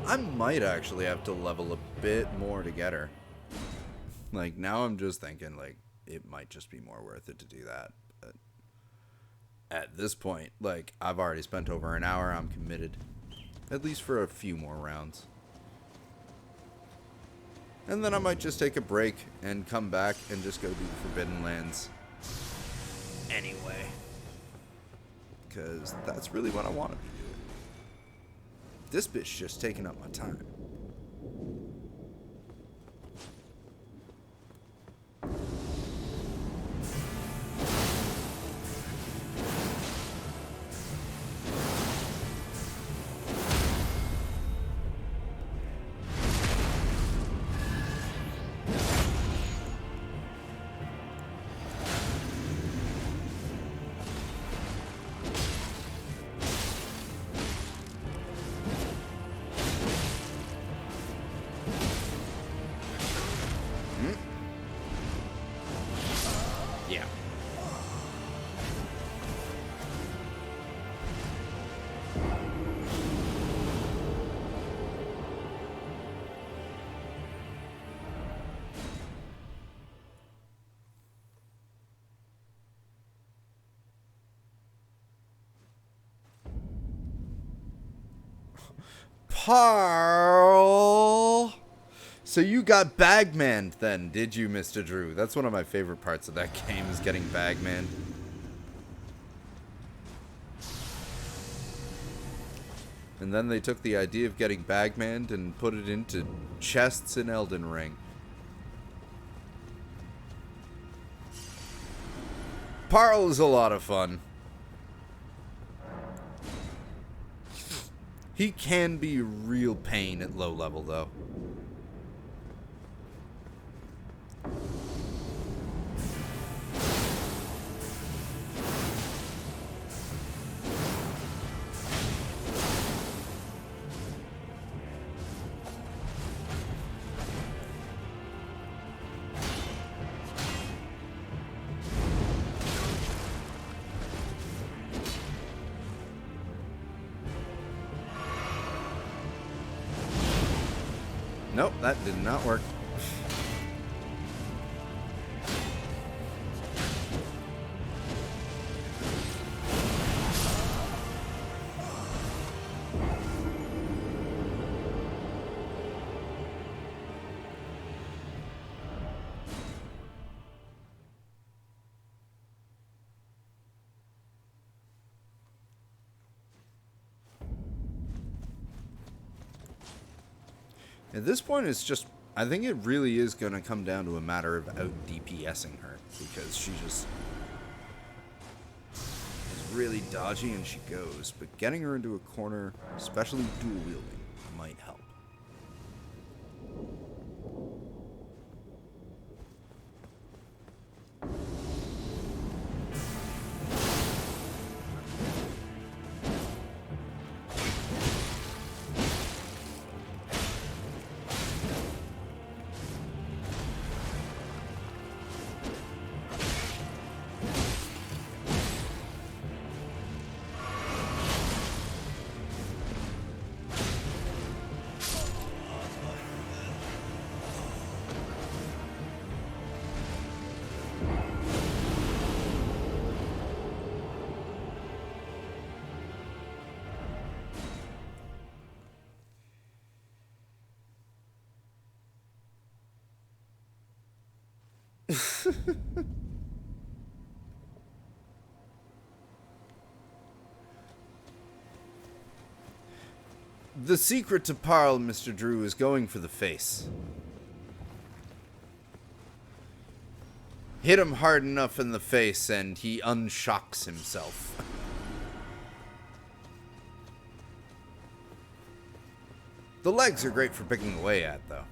I might actually have to level a bit more to get her. Like, now I'm just thinking, like, it might just be more worth it to do that. But at this point, like, I've already spent over an hour. I'm committed. At least for a few more rounds. And then I might just take a break and come back and just go do the Forbidden Lands anyway. Because that's really what I want to be doing. This bit's just taking up my time. Yeah. Parl. So you got Bagman then, did you, Mr. Drew? That's one of my favorite parts of that game, is getting Bagman. And then they took the idea of getting Bagman and put it into chests in Elden Ring. Parl is a lot of fun. He can be real pain at low level, though. Nope, that did not work. At this point, it's just, I think it really is going to come down to a matter of out DPSing her, because she just is really dodgy and she goes, but getting her into a corner, especially dual wielding, might help. The secret to Parl, Mr. Drew, is going for the face. Hit him hard enough in the face and he unshocks himself. The legs are great for picking away at, though.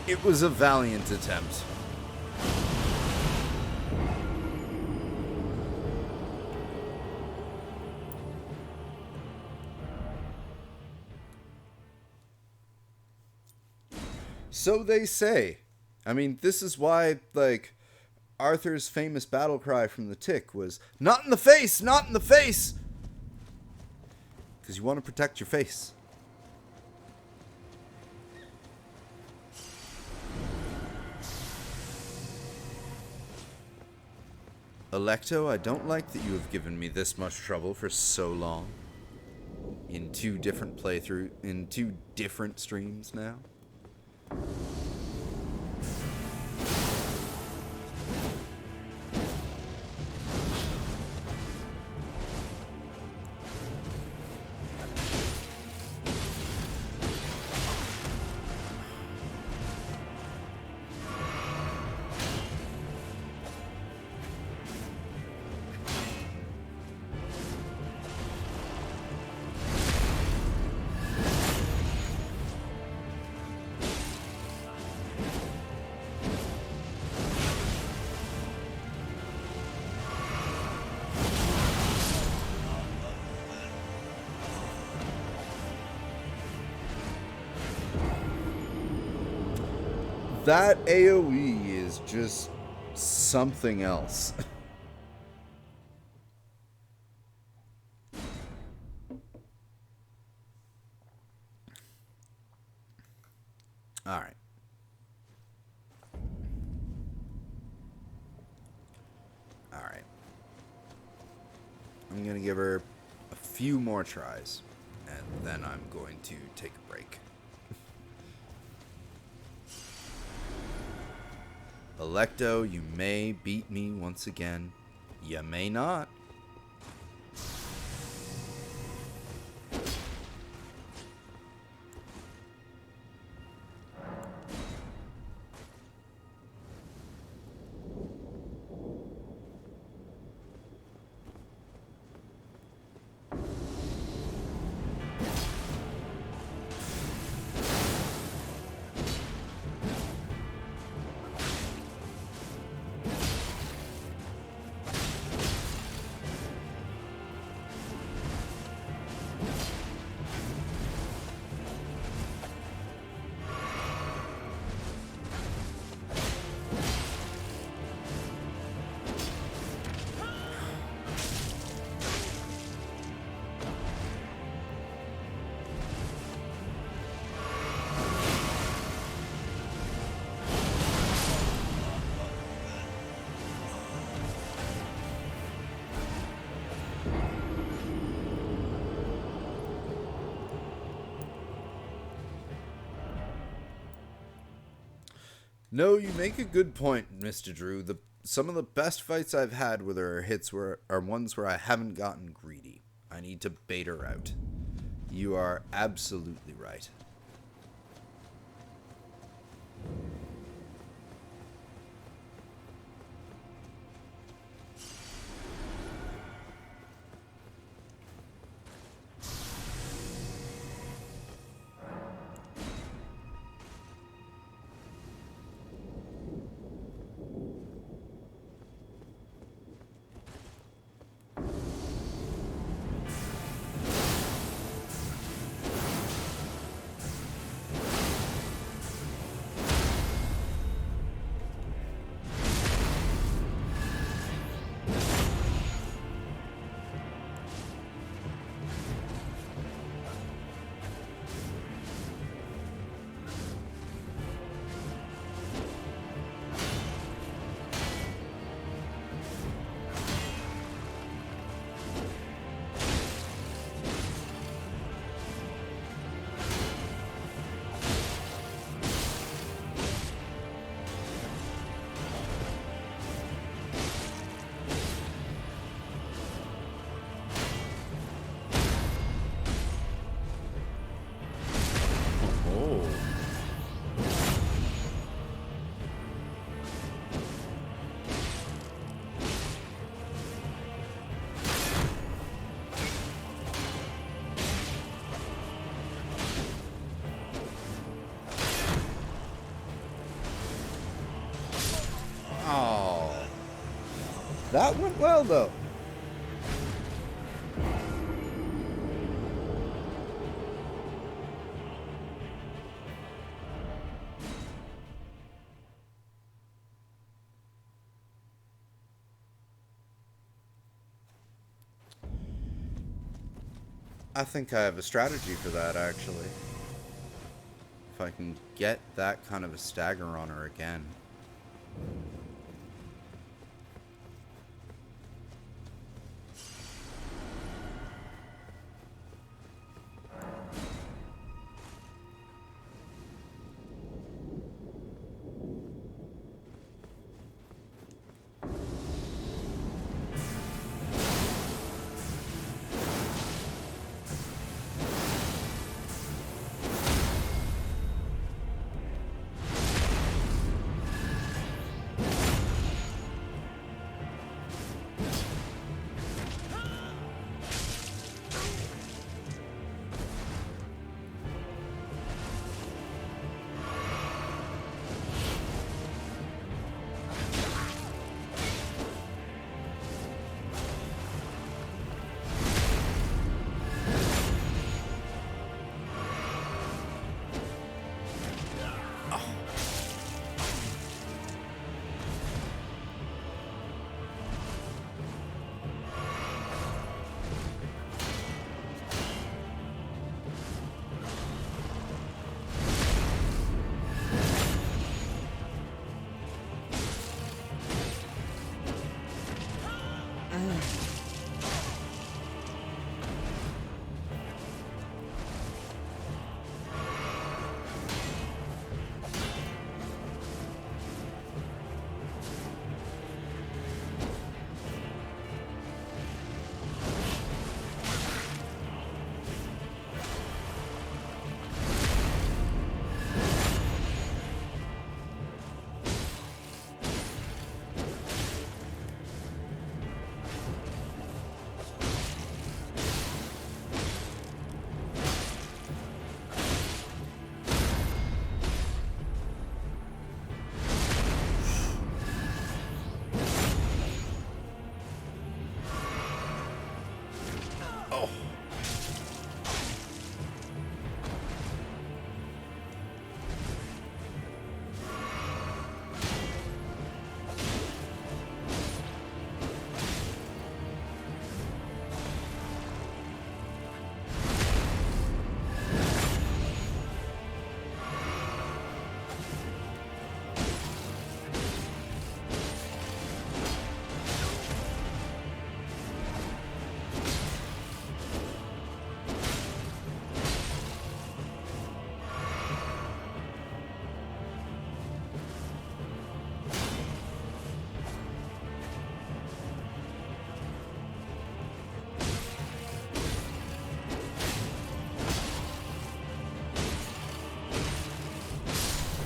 It was a valiant attempt. So they say. I mean, this is why, like, Arthur's famous battle cry from the Tick was, "Not in the face! Not in the face!" Because you want to protect your face. Alecto, I don't like that you have given me this much trouble for so long. In two different streams now. That AoE is just something else. All right. All right. I'm going to give her a few more tries, and then I'm going to take a break. Alecto, you may beat me once again. You may not. No, you make a good point, Mr. Drew. Some of the best fights I've had with her are ones where I haven't gotten greedy. I need to bait her out. You are absolutely right. That went well, though. I think I have a strategy for that, actually. If I can get that kind of a stagger on her again.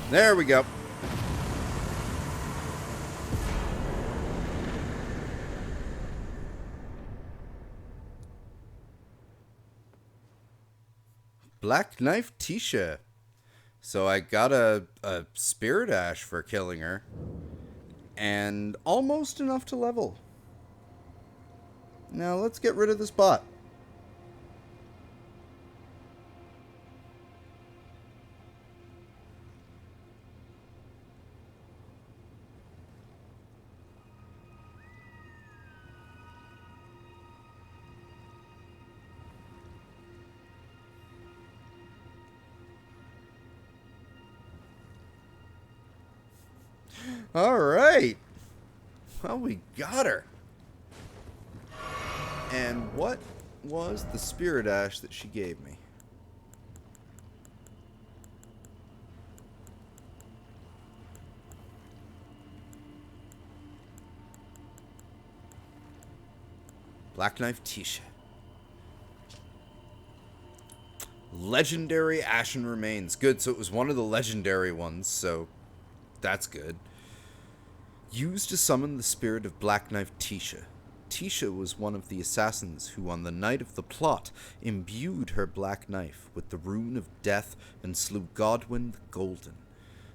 There we go. Black Knife Tisha. So I got a Spirit Ash for killing her. And almost enough to level. Now let's get rid of this bot. Alright. Well, we got her. And what was the Spirit Ash that she gave me? Black Knife Tisha. Legendary Ashen Remains. Good, so it was one of the legendary ones, so that's good. Used to summon the spirit of Black Knife Tisha. Tisha was one of the assassins who, on the night of the plot, imbued her black knife with the rune of death and slew Godwyn the Golden.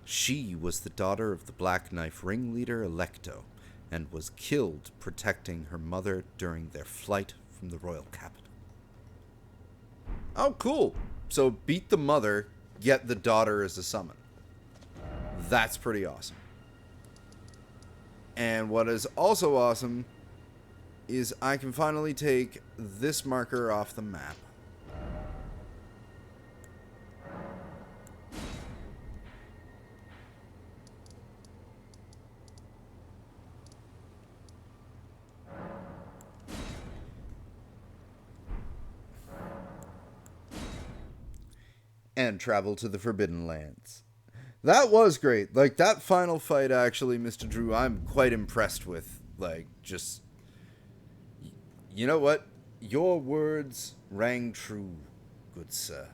She was the daughter of the Black Knife ringleader Alecto, and was killed protecting her mother during their flight from the royal capital. Oh, cool. So beat the mother, get the daughter as a summon. That's pretty awesome. And what is also awesome is I can finally take this marker off the map. And travel to the Forbidden Lands. That was great. Like, that final fight, actually, Mr. Drew, I'm quite impressed with. Like, just... You know what? Your words rang true, good sir.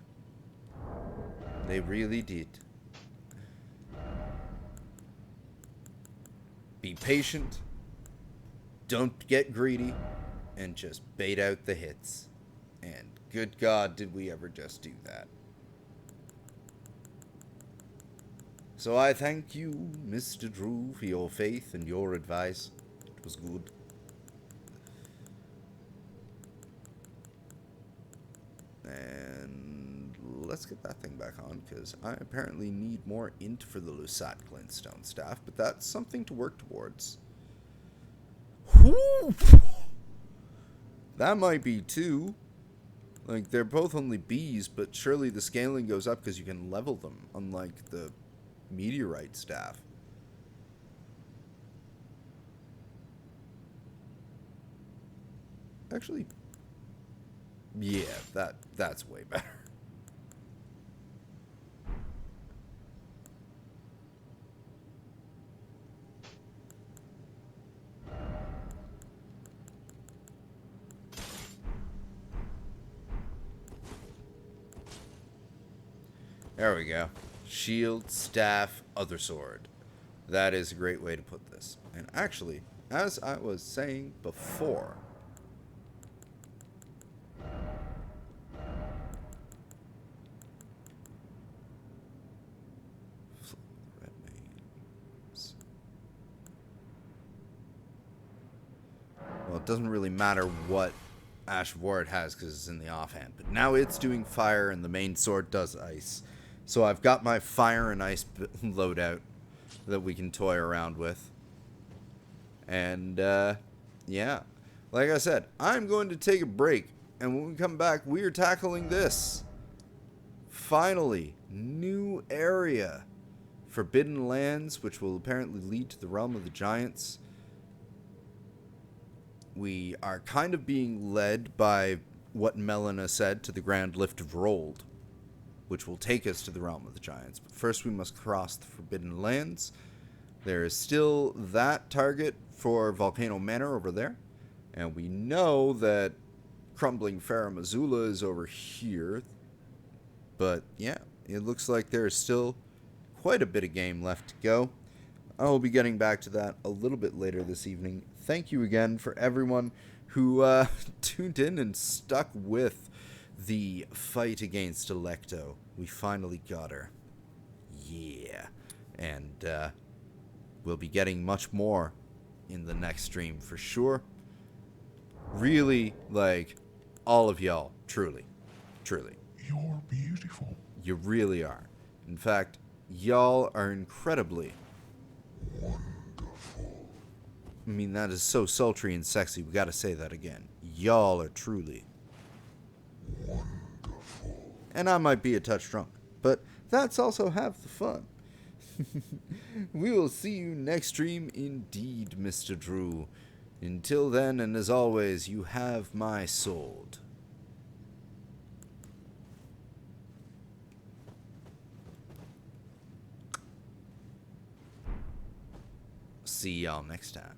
They really did. Be patient. Don't get greedy. And just bait out the hits. And good God, did we ever just do that. So I thank you, Mr. Drew, for your faith and your advice. It was good. And let's get that thing back on, because I apparently need more int for the Lusat Glintstone staff, but that's something to work towards. Whew. That might be two. Like, they're both only Bs, but surely the scaling goes up because you can level them, unlike the meteorite staff. Actually, yeah, that's way better. There we go. Shield, staff, other sword. That is a great way to put this. And actually, as I was saying before, red mains. Well, it doesn't really matter what Ash of War it has because it's in the offhand. But now it's doing fire and the main sword does ice. So I've got my fire and ice loadout that we can toy around with. And, yeah. Like I said, I'm going to take a break. And when we come back, we are tackling this. Finally, new area. Forbidden Lands, which will apparently lead to the Realm of the Giants. We are kind of being led by what Melina said to the Grand Lift of Rold, which will take us to the Realm of the Giants. But first we must cross the Forbidden Lands. There is still that target for Volcano Manor over there. And we know that Crumbling Farum Azula is over here. But yeah, it looks like there is still quite quite a bit of game left to go. I will be getting back to that a little bit later this evening. Thank you again for everyone who tuned in and stuck with the fight against Alecto. We finally got her. Yeah. And we'll be getting much more in the next stream for sure. Really, like, all of y'all, truly. You're beautiful. You really are. In fact, y'all are incredibly... Wonderful. I mean, that is so sultry and sexy. We gotta say that again. Y'all are truly... Wonderful. And I might be a touch drunk, but that's also half the fun. We will see you next stream indeed, Mr. Drew. Until then, and as always, you have my sword. See y'all next time.